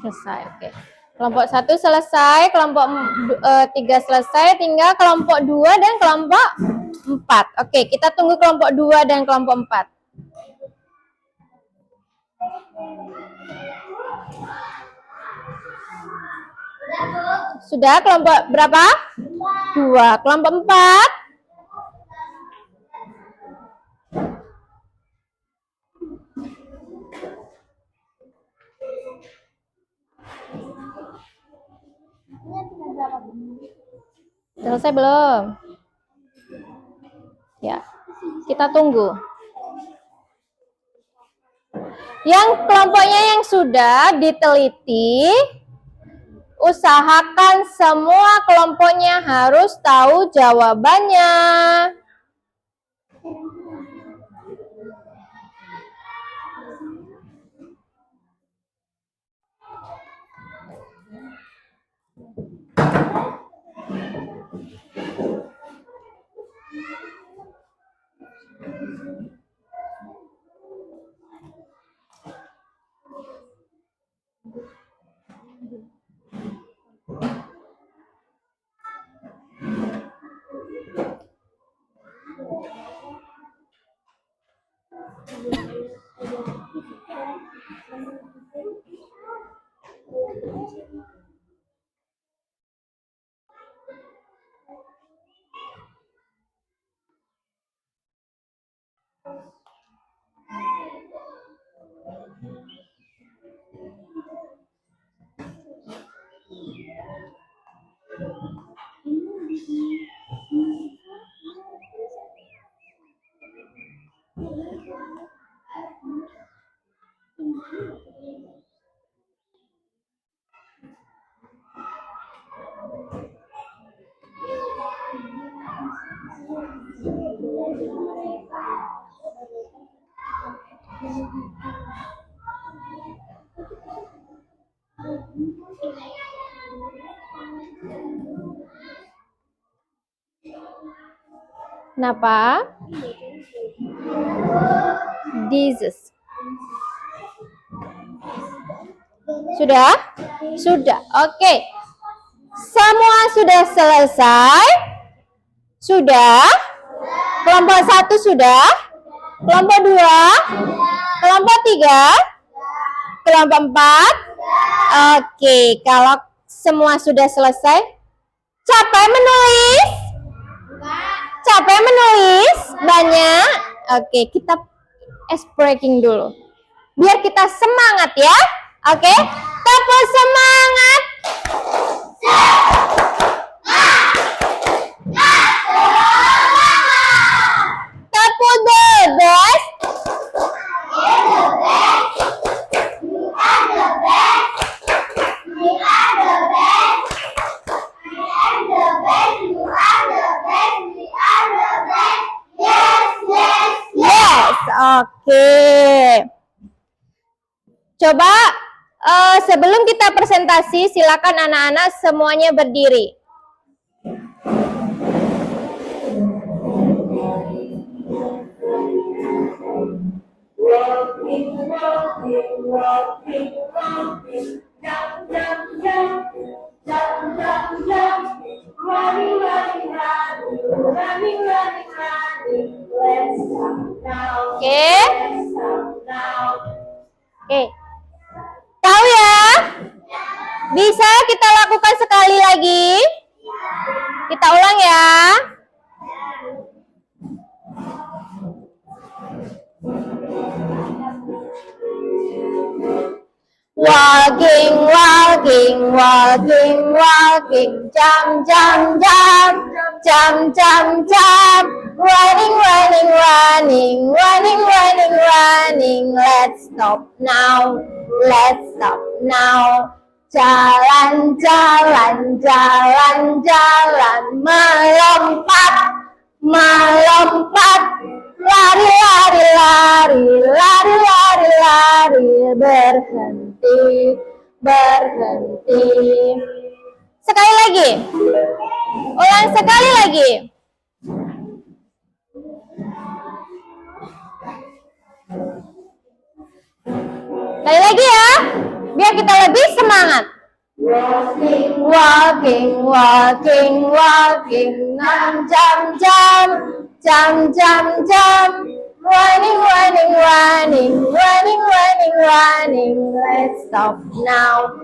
Selesai, oke. Kelompok 1 selesai, kelompok 3 selesai, tinggal kelompok 2 dan kelompok 4. Oke, kita tunggu kelompok 2 dan kelompok 4. Sudah kelompok berapa? 2. Kelompok 4? Selesai belum? Ya, kita tunggu. Yang kelompoknya yang sudah diteliti, usahakan semua kelompoknya harus tahu jawabannya. Kenapa? Disease. Sudah? Sudah. Oke. Semua sudah selesai? Sudah? Kelompok 1 sudah? Kelompok 2? Kelompok 3? Kelompok 4? Oke, kalau semua sudah selesai, capek menulis? Capek menulis? Banyak? Oke, kita ice breaking dulu. Biar kita semangat ya. Oke, tepuk semangat. Tepuk the best. Yes, oke. Coba sebelum kita presentasi, silakan anak-anak semuanya berdiri. Oke. Oke. Tahu ya? Bisa kita lakukan sekali lagi? Kita ulang ya. Walking, walking, walking, walking, jump, jump, jump, jump, jump, jump, running, running, running, running, running, running. Let's stop now, let's stop now. Jalan, jalan, jalan, jalan, melompat, melompat. Lari, lari, lari, lari, lari, lari, berhenti, berhenti. Sekali lagi. Ulang sekali lagi. Sekali lagi ya, biar kita lebih semangat. Walking, walking, walking, walking, jump, jump, jump, jump, jump, running, running, running, running, running, running. Let's stop now.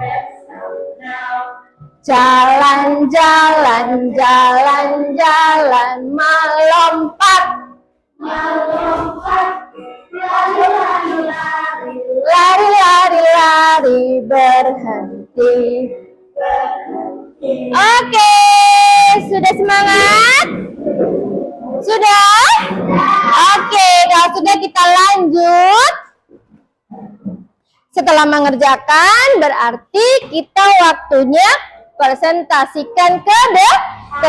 Let's stop now. Jalan, jalan, jalan, jalan, melompat, melompat, lari, lari, lari, lari, lari, lari, berhenti, berhenti. Oke, sudah semangat? Sudah? Oke, kalau sudah kita lanjut. Setelah mengerjakan, berarti kita waktunya presentasikan ke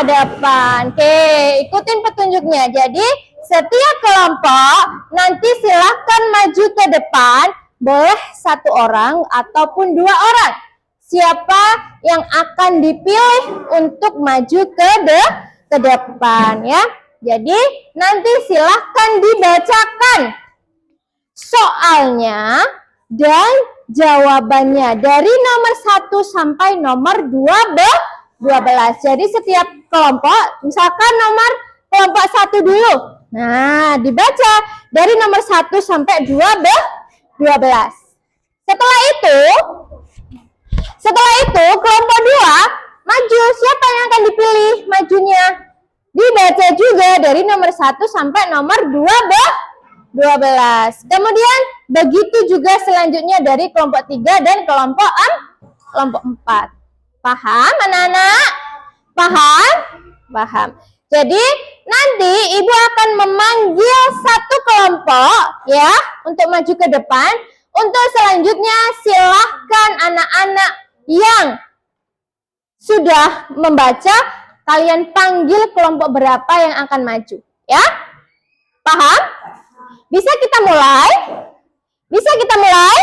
depan. Oke, ikutin petunjuknya. Jadi, setiap kelompok nanti silahkan maju ke depan, boleh 1 orang ataupun 2 orang. Siapa yang akan dipilih untuk maju ke depan ya. Jadi, nanti silahkan dibacakan soalnya dan jawabannya dari nomor 1 sampai nomor 12. Jadi setiap kelompok, misalkan nomor kelompok 1 dulu. Nah, dibaca dari nomor 1 sampai 12. Setelah itu kelompok 2 maju. Siapa yang akan dipilih majunya? Dibaca juga dari nomor 1 sampai nomor 12. Kemudian begitu juga selanjutnya dari kelompok 3 dan kelompok 4. Paham anak-anak? Paham? Paham. Jadi nanti ibu akan memanggil 1 kelompok ya untuk maju ke depan. Untuk selanjutnya silahkan anak-anak yang sudah membaca, kalian panggil kelompok berapa yang akan maju ya. Paham? Bisa kita mulai? Bisa kita mulai?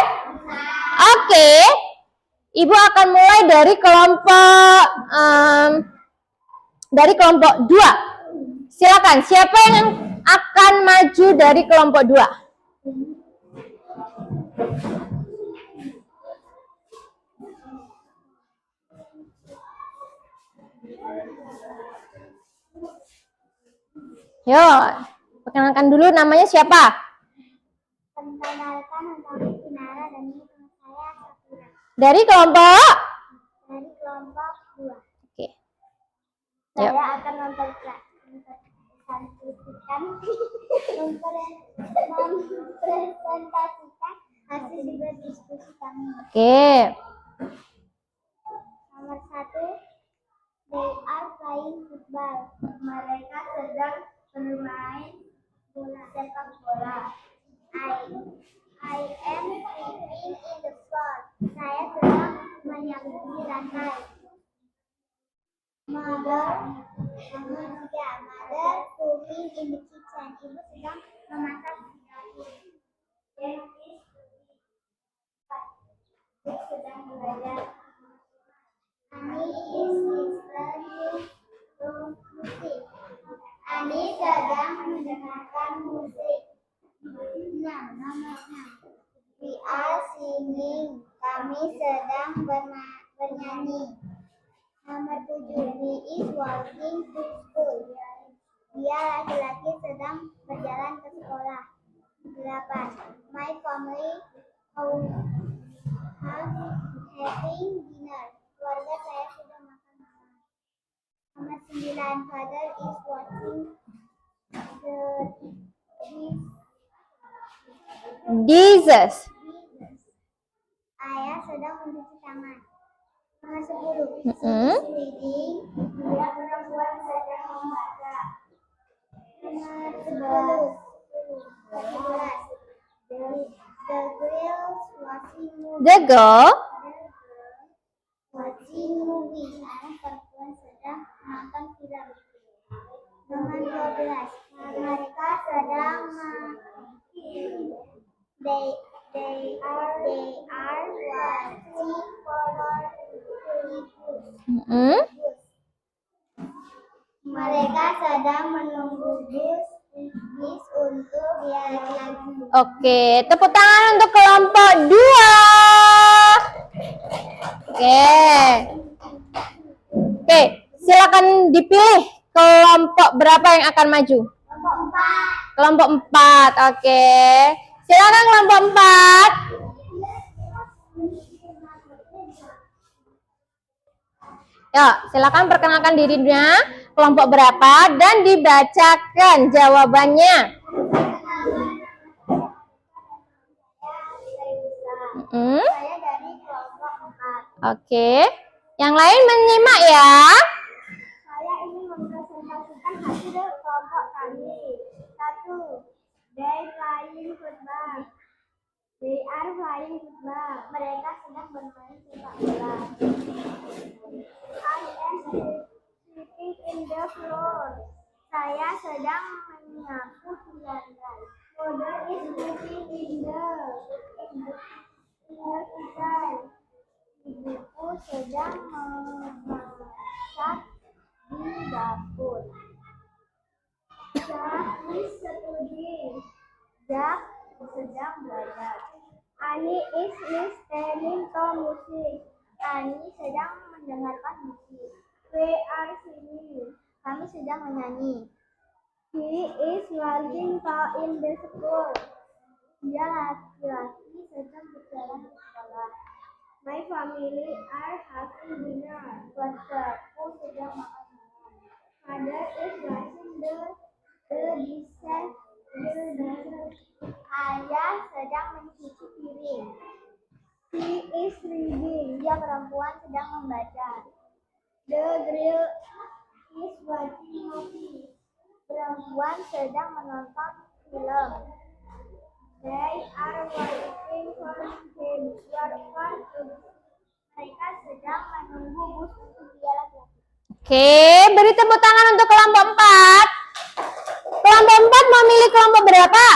Oke. Ibu akan mulai dari kelompok 2. Silakan, siapa yang akan maju dari kelompok 2? Yo, perkenalkan dulu namanya siapa? Perkenalkan nama Kinara dan ini teman saya Safira. Dari kelompok? Dari kelompok 2. Oke. Saya Yuk. akan mempresentasikan hasil diskusi kami. Oke. Nomor 1, they are playing football. Mereka sedang bermain bola sepak bola. I am sitting in the floor. Saya sedang menyapu di lantai. Mother cooking in the kitchen. Ibu sedang memasak di dapur. Ibu sedang belajar. Ani is listening to music. Ani sedang mendengarkan musik. Nomor 6. We are singing. Kami sedang bernyanyi. Nomor 7. He is walking to school. Dia laki-laki sedang berjalan ke sekolah. 8. My family has having dinner. Keluarga saya sudah makan malam. Nomor 9. Father is watching Jesus. Ayah sedang mencuci tangan. Nomor 10. Mm-mm. Reading. Dia perempuan sedang membaca. Nomor 11. The girls watching movie. The girl. Watching movie. Anak perempuan sedang menonton film. Nomor 12. Mereka sedang they are watching for Mm-mm. Mereka sedang menunggu bis untuk balik lagi. Oke, tepuk tangan untuk kelompok 2. Oke, silakan dipilih kelompok berapa yang akan maju. Kelompok 4. Kelompok 4. Oke. Silakan kelompok 4. Ya, silakan perkenalkan dirinya, kelompok berapa dan dibacakan jawabannya. Saya dari kelompok 4. Oke. Yang lain menyimak ya. Saya ingin mempresentasikan hasil kelompok kami. 1. They playing football. They are playing football. Mereka sedang bermain sepak bola. I am sitting in the floor. Saya sedang menyapu di lantai. Mother is cooking in the kitchen. Ibuku sedang memasak di dapur. Jack is studying. Jack sedang belajar. Ani is listening to music. Ani sedang mendengarkan musik. We are singing. Kami sedang menyanyi. He is walking in the school. Dia laki-laki sedang berjalan ke sekolah. My family are having dinner. Keluargaku sedang makan malam. Father is washing the dishes. Ayah sedang mencuci piring. He is reading. Dia perempuan sedang membaca. The girl is watching movie. Perempuan sedang menonton film. They are waiting for him. Mereka sedang menunggu bus untuk dia laki-laki. Oke, beri tepuk tangan untuk kelompok 4. Kelompok 4 memilih kelompok berapa?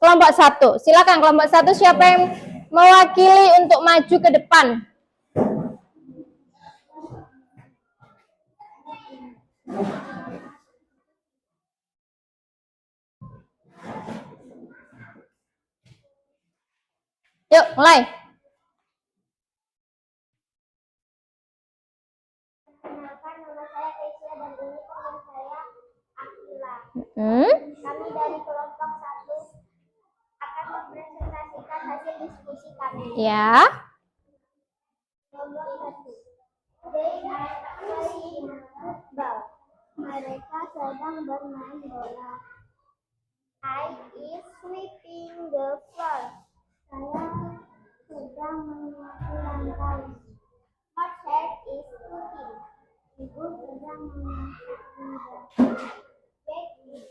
kelompok 1. Silakan kelompok 1 siapa yang mewakili untuk maju ke depan? Yuk, mulai. Perkenalkan, nama saya Keisha dan ini teman saya Akila. Hmm? Kami dari kelompok 1 akan mempresentasikan hasil diskusi kami. Ya. Kelompok 1. They are playing football. Mereka sedang bermain bola. I is sweeping the floor. Saya sedang menyapu lantai. Mother is cooking. Ibu sedang memasak dapur. Baby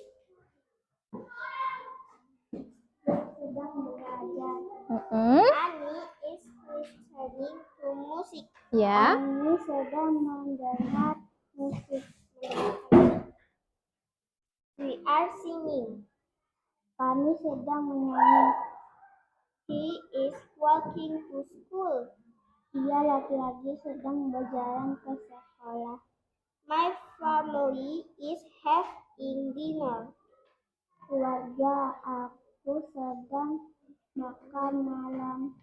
sedang belajar. Ani is listening to music. Ya. Ani sedang mendengar musik. We are singing. Kami sedang menyanyi. He is walking to school. Dia laki-laki sedang berjalan ke sekolah. My family is having dinner. Keluarga aku sedang makan malam.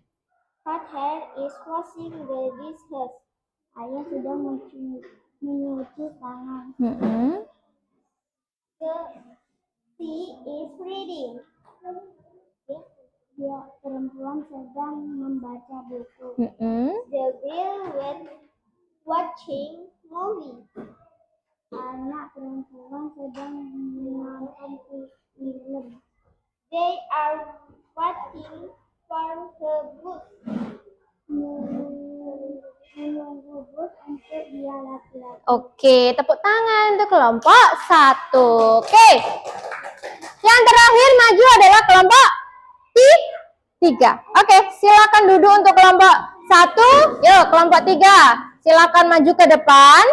Father is washing the dishes. Ayah sedang mencuci tangan. She is reading. Dia perempuan sedang membaca buku. The girl was watching movie. Anak perempuan sedang menonton film. They are waiting for the bus. Menunggu bus untuk dia laki-laki. Oke, tepuk tangan untuk kelompok 1. Oke. Yang terakhir maju adalah kelompok 3. Oke, silakan duduk untuk kelompok 1. Yuk, kelompok 3. Silakan maju ke depan.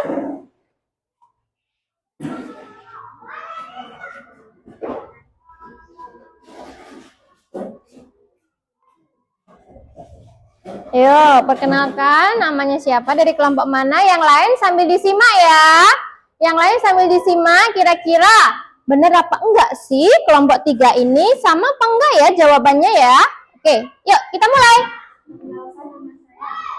Yuk, perkenalkan namanya siapa, dari kelompok mana, yang lain sambil disimak ya. Yang lain sambil disimak, kira-kira benar apa enggak sih kelompok 3 ini, sama apa enggak ya jawabannya ya. Oke, yuk kita mulai. Perkenalkan, nama saya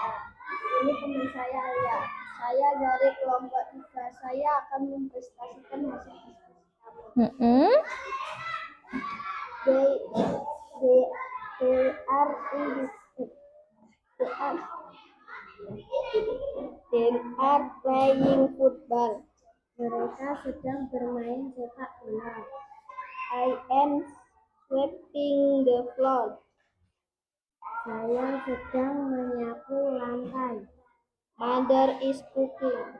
ini teman saya Alia. Saya dari kelompok 3. Saya akan mempresentasikan hasil diskusi kami. They are playing football. Mereka sedang bermain sepak bola. I am sweeping the floor. Saya sedang menyapu lantai. Mother is cooking.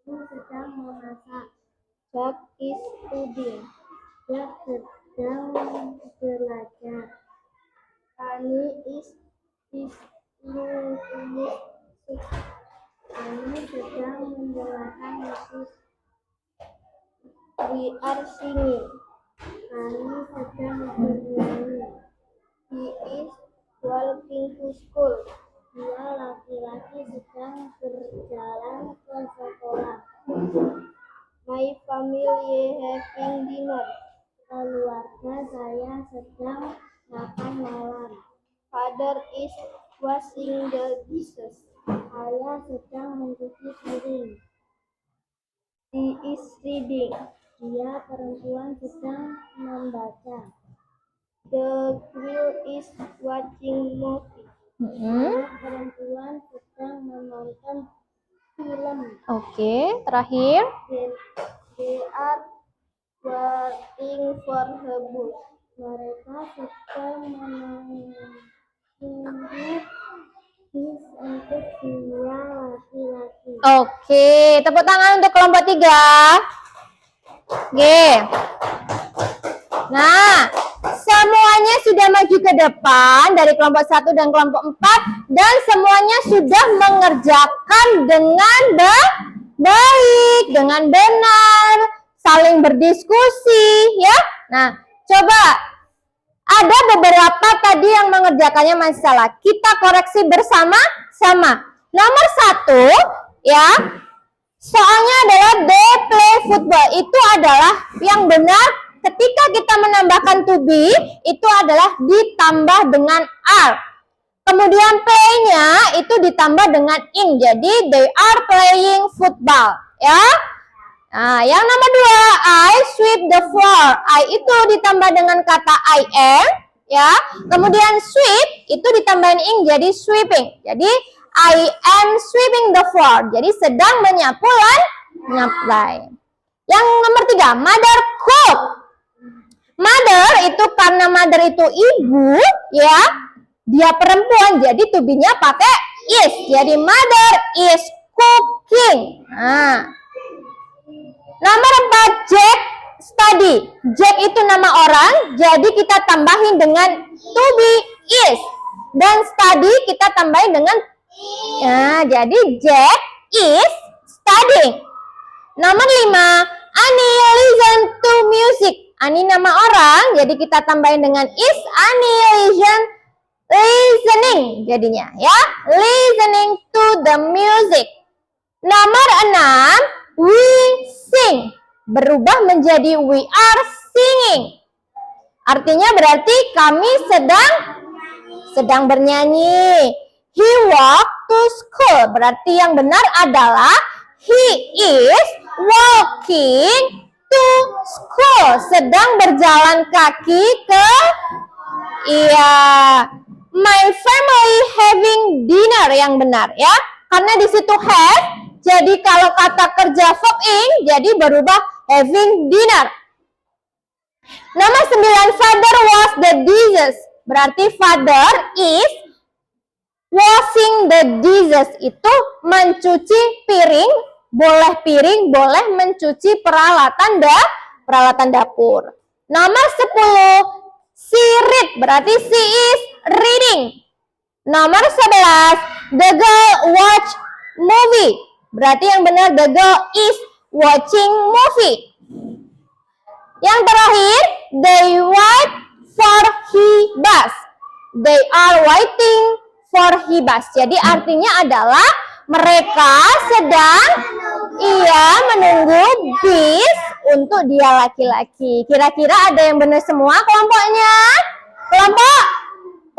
Ibu sedang memasak. Jack is studying. Jack sedang belajar. Ani is listening to music. Ani sedang mendengarkan musik. We are singing. Ani sedang bernyanyi. He is walking to school. Dia laki-laki sedang berjalan ke sekolah. My family having dinner. Keluarga saya sedang makan malam. Father is washing the dishes. Ayah sedang mencuci piring. She is reading. Dia perempuan sedang membaca. The girl is watching movie. Anak perempuan sedang menonton film. Oke, terakhir. They are waiting for her bus. Mereka sedang menunggu bis untuk dia laki-laki. Oke, tepuk tangan untuk kelompok 3. Oke. Nah, semuanya sudah maju ke depan dari kelompok 1 dan kelompok 4, dan semuanya sudah mengerjakan dengan baik, dengan benar, saling berdiskusi ya. Nah, coba ada beberapa tadi yang mengerjakannya masih salah. Kita koreksi bersama-sama. Nomor 1, ya, soalnya adalah they play football. Itu adalah yang benar. Ketika kita menambahkan to be, itu adalah ditambah dengan are. Kemudian play-nya itu ditambah dengan ing. Jadi they are playing football, ya. Nah, yang nomor 2, I sweep the floor. I itu ditambah dengan kata I am, ya. Kemudian sweep itu ditambahin ing jadi sweeping. Jadi I am sweeping the floor. Jadi sedang menyapu lantai. Yang nomor 3, mother cook. Mother itu karena mother itu ibu, ya. Dia perempuan, jadi to be-nya pakai is. Jadi mother is cooking. Nah. Nomor 4, Jack study. Jack itu nama orang, jadi kita tambahin dengan to be is. Dan study kita tambahin dengan jadi Jack is studying. Nomor 5, Annie listen to music. Annie nama orang, jadi kita tambahin dengan is. Annie listening jadinya, ya. Listening to the music. Nomor 6, we sing. Berubah menjadi we are singing. Artinya berarti kami sedang bernyanyi. He walked to school. Berarti yang benar adalah he is walking to school. Sedang berjalan kaki ke my family having dinner yang benar, ya. Karena di situ have, jadi kalau kata kerja verb ing jadi berubah having dinner. Nomor 9, father wash the dishes. Berarti father is washing the dishes. Itu mencuci piring, boleh mencuci peralatan dapur. Nomor 10, she read. Berarti she is reading. Nomor 11, the girl watch movie. Berarti yang benar the girl is watching movie. Yang terakhir, they wait for he bus. They are waiting for he bus. Jadi artinya adalah mereka sedang menunggu bis untuk dia laki-laki. Kira-kira ada yang benar semua kelompoknya? Kelompok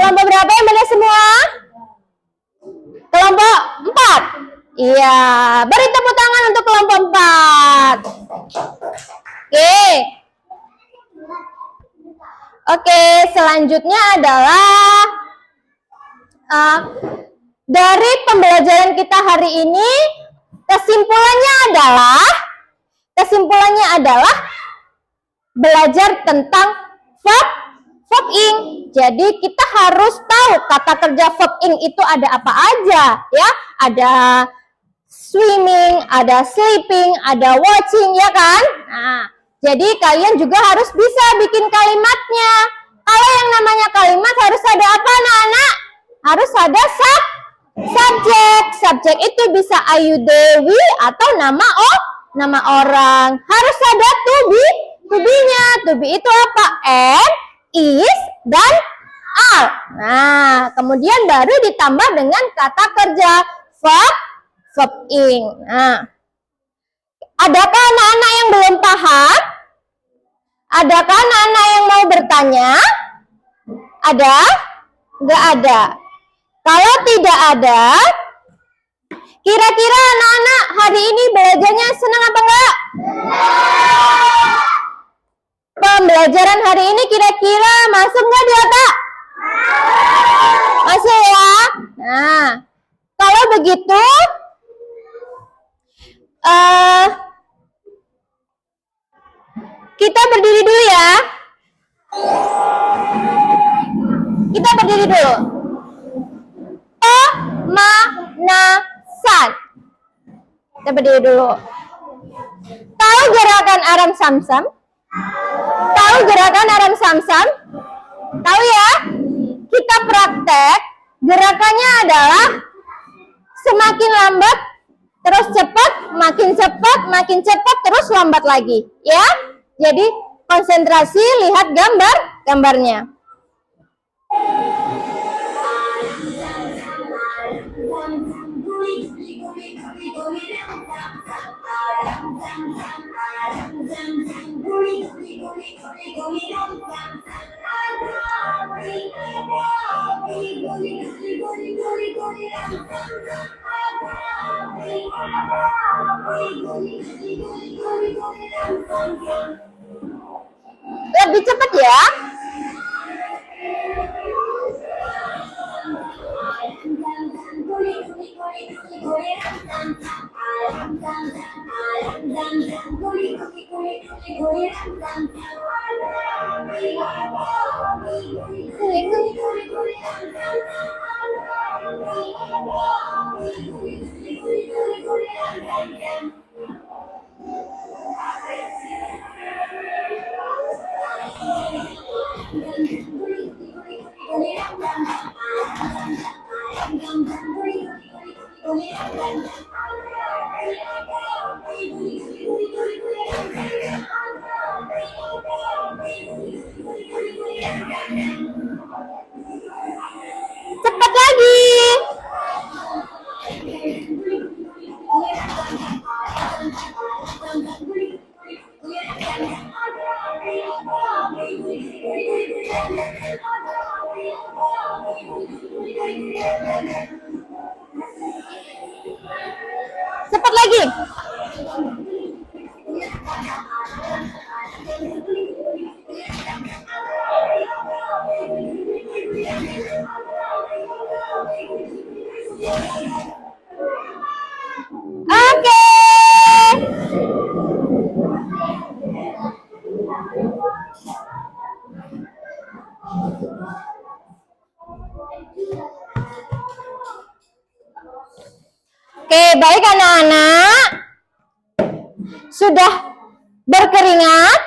berapa yang benar semua? Kelompok 4. Iya, beri tepuk tangan untuk kelompok 4. Oke, selanjutnya adalah dari pembelajaran kita hari ini, kesimpulannya adalah belajar tentang verb ing. Jadi kita harus tahu kata kerja verb ing itu ada apa aja, ya. Ada swimming, ada sleeping, ada watching, ya kan? Nah, jadi kalian juga harus bisa bikin kalimatnya. Kalau yang namanya kalimat harus ada apa, anak-anak? Harus ada subjek. Subjek itu bisa Ayu Dewi atau nama orang. Harus ada to be-nya. To be itu apa? Am, is, dan are. Nah, kemudian baru ditambah dengan kata kerja verb ing. Nah, adakah anak-anak yang belum paham? Adakah anak-anak yang mau bertanya? Ada? Enggak ada. Kalau tidak ada, kira-kira anak-anak hari ini belajarnya senang apa enggak? Pembelajaran hari ini kira-kira masuk enggak di otak? Masuk ya? Nah, kalau begitu, kita berdiri dulu ya. Kita berdiri dulu. Pemanasan. Kita berdiri dulu. Tahu gerakan aram samsam? Tahu gerakan aram samsam? Tahu ya? Kita praktek. Gerakannya adalah semakin lambat, terus cepat, makin cepat, terus lambat lagi. Ya? Jadi konsentrasi, lihat gambarnya. Lebih cepat ya. Cepat lagi. Cepat lagi. Oke. Oke, baik anak-anak. Sudah berkeringat?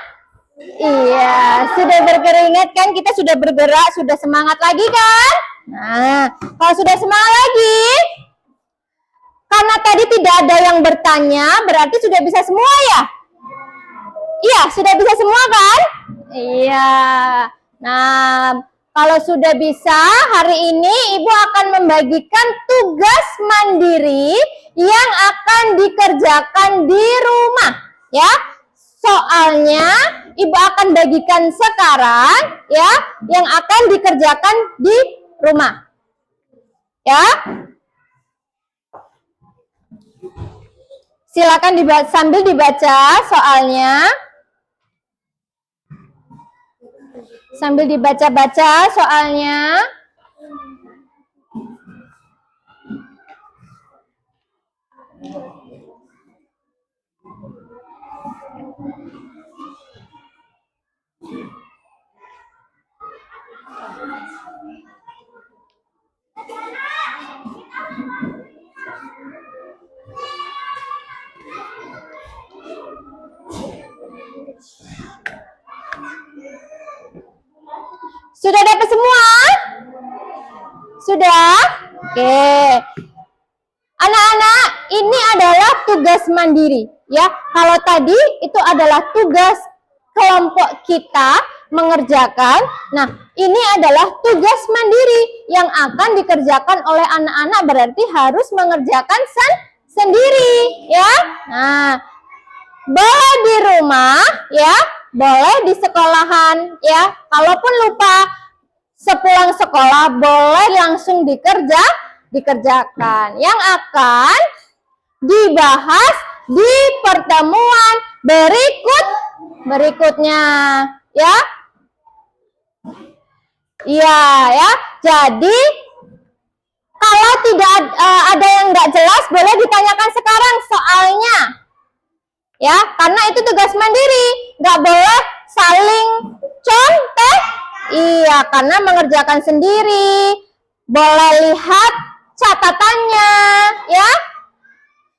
Iya, sudah berkeringat kan? Kita sudah bergerak, sudah semangat lagi kan? Nah, kalau sudah semangat lagi, karena tadi tidak ada yang bertanya, berarti sudah bisa semua ya? Iya, sudah bisa semua kan? Iya. Nah, kalau sudah bisa, hari ini Ibu akan membagikan tugas mandiri yang akan dikerjakan di rumah, ya. Soalnya Ibu akan bagikan sekarang, ya, yang akan dikerjakan di rumah. Ya. Silakan sambil dibaca soalnya. Sambil dibaca-baca soalnya. Sudah dapat semua? Sudah? Oke. Anak-anak, ini adalah tugas mandiri, ya. Kalau tadi itu adalah tugas kelompok kita mengerjakan. Nah, ini adalah tugas mandiri yang akan dikerjakan oleh anak-anak, berarti harus mengerjakan sendiri, ya. Nah, boleh di rumah, ya, boleh di sekolahan, ya. Kalaupun lupa sepulang sekolah, boleh langsung dikerjakan. Yang akan dibahas di pertemuan berikutnya, ya. Iya, ya. Jadi kalau tidak ada yang nggak jelas, boleh ditanyakan sekarang soalnya. Ya, karena itu tugas mandiri, nggak boleh saling contek. Iya, karena mengerjakan sendiri. Boleh lihat catatannya, ya.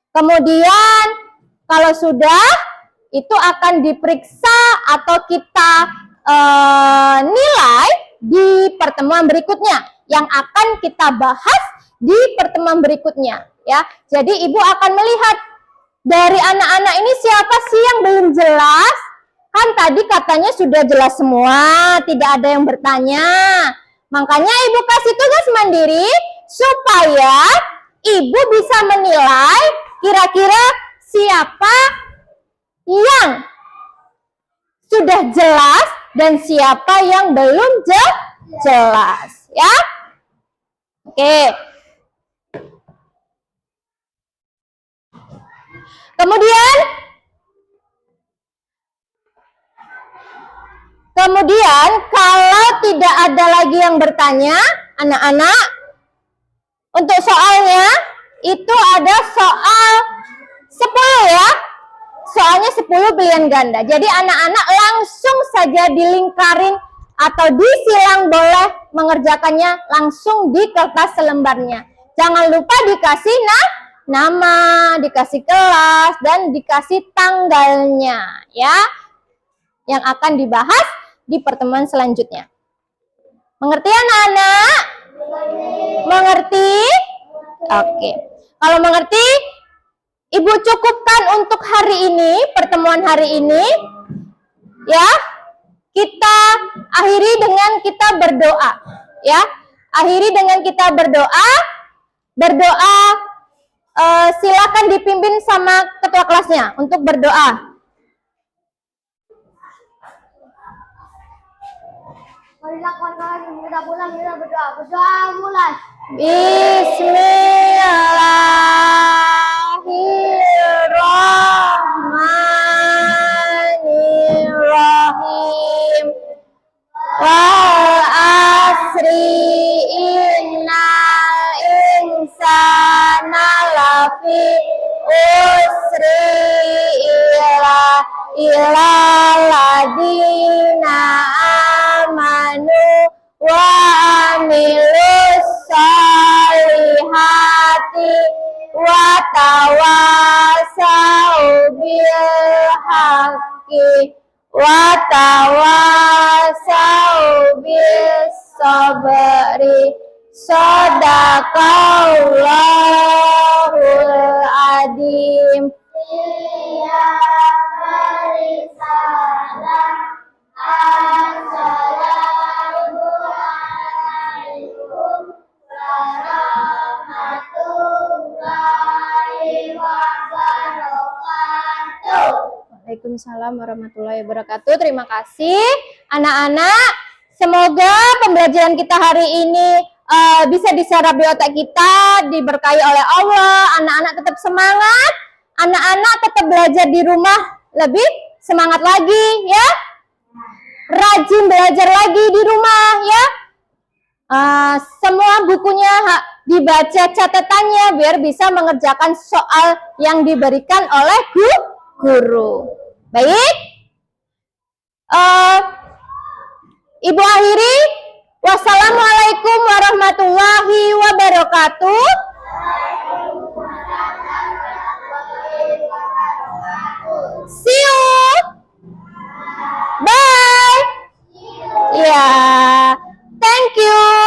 Kemudian kalau sudah, itu akan diperiksa atau kita nilai di pertemuan berikutnya yang akan kita bahas di pertemuan berikutnya, ya. Jadi Ibu akan melihat dari anak-anak ini siapa sih yang belum jelas? Kan tadi katanya sudah jelas semua, tidak ada yang bertanya. Makanya Ibu kasih tugas mandiri supaya Ibu bisa menilai kira-kira siapa yang sudah jelas dan siapa yang belum jelas, ya. Oke. Kemudian kalau tidak ada lagi yang bertanya, anak-anak, untuk soalnya itu ada soal 10 ya. Soalnya 10 pilihan ganda. Jadi anak-anak langsung saja dilingkarin atau disilang, boleh mengerjakannya langsung di kertas selembarnya. Jangan lupa dikasih nama, dikasih kelas, dan dikasih tanggalnya ya. Yang akan dibahas di pertemuan selanjutnya. Mengerti anak-anak? Mengerti? Oke. Kalau mengerti, Ibu cukupkan untuk hari ini, pertemuan hari ini. Ya. Kita akhiri dengan kita berdoa, ya. Akhiri dengan kita berdoa. Berdoa, silakan dipimpin sama ketua kelasnya untuk berdoa. Marilah kawan-kawan, kita pulang, kita berdoa. Berdoa mulai. Bismillahirrahmanirrahim. Wal asri innal insana lafi usri illa ladina amanu wa amilus salihati wa tawasau bil haqqi wa tawasau bis sabri. Sadaqallahul adzim. Waalaikumsalam warahmatullahi wabarakatuh. Terima kasih anak-anak. Semoga pembelajaran kita hari ini bisa diserap di otak kita, diberkahi oleh Allah. Anak-anak tetap semangat. Anak-anak tetap belajar di rumah lebih semangat lagi ya. Rajin belajar lagi di rumah ya. Semua bukunya dibaca catatannya biar bisa mengerjakan soal yang diberikan oleh guru. Baik. Ibu akhiri. Wassalamualaikum warahmatullahi wabarakatuh. See you. Bye. Yeah. Thank you.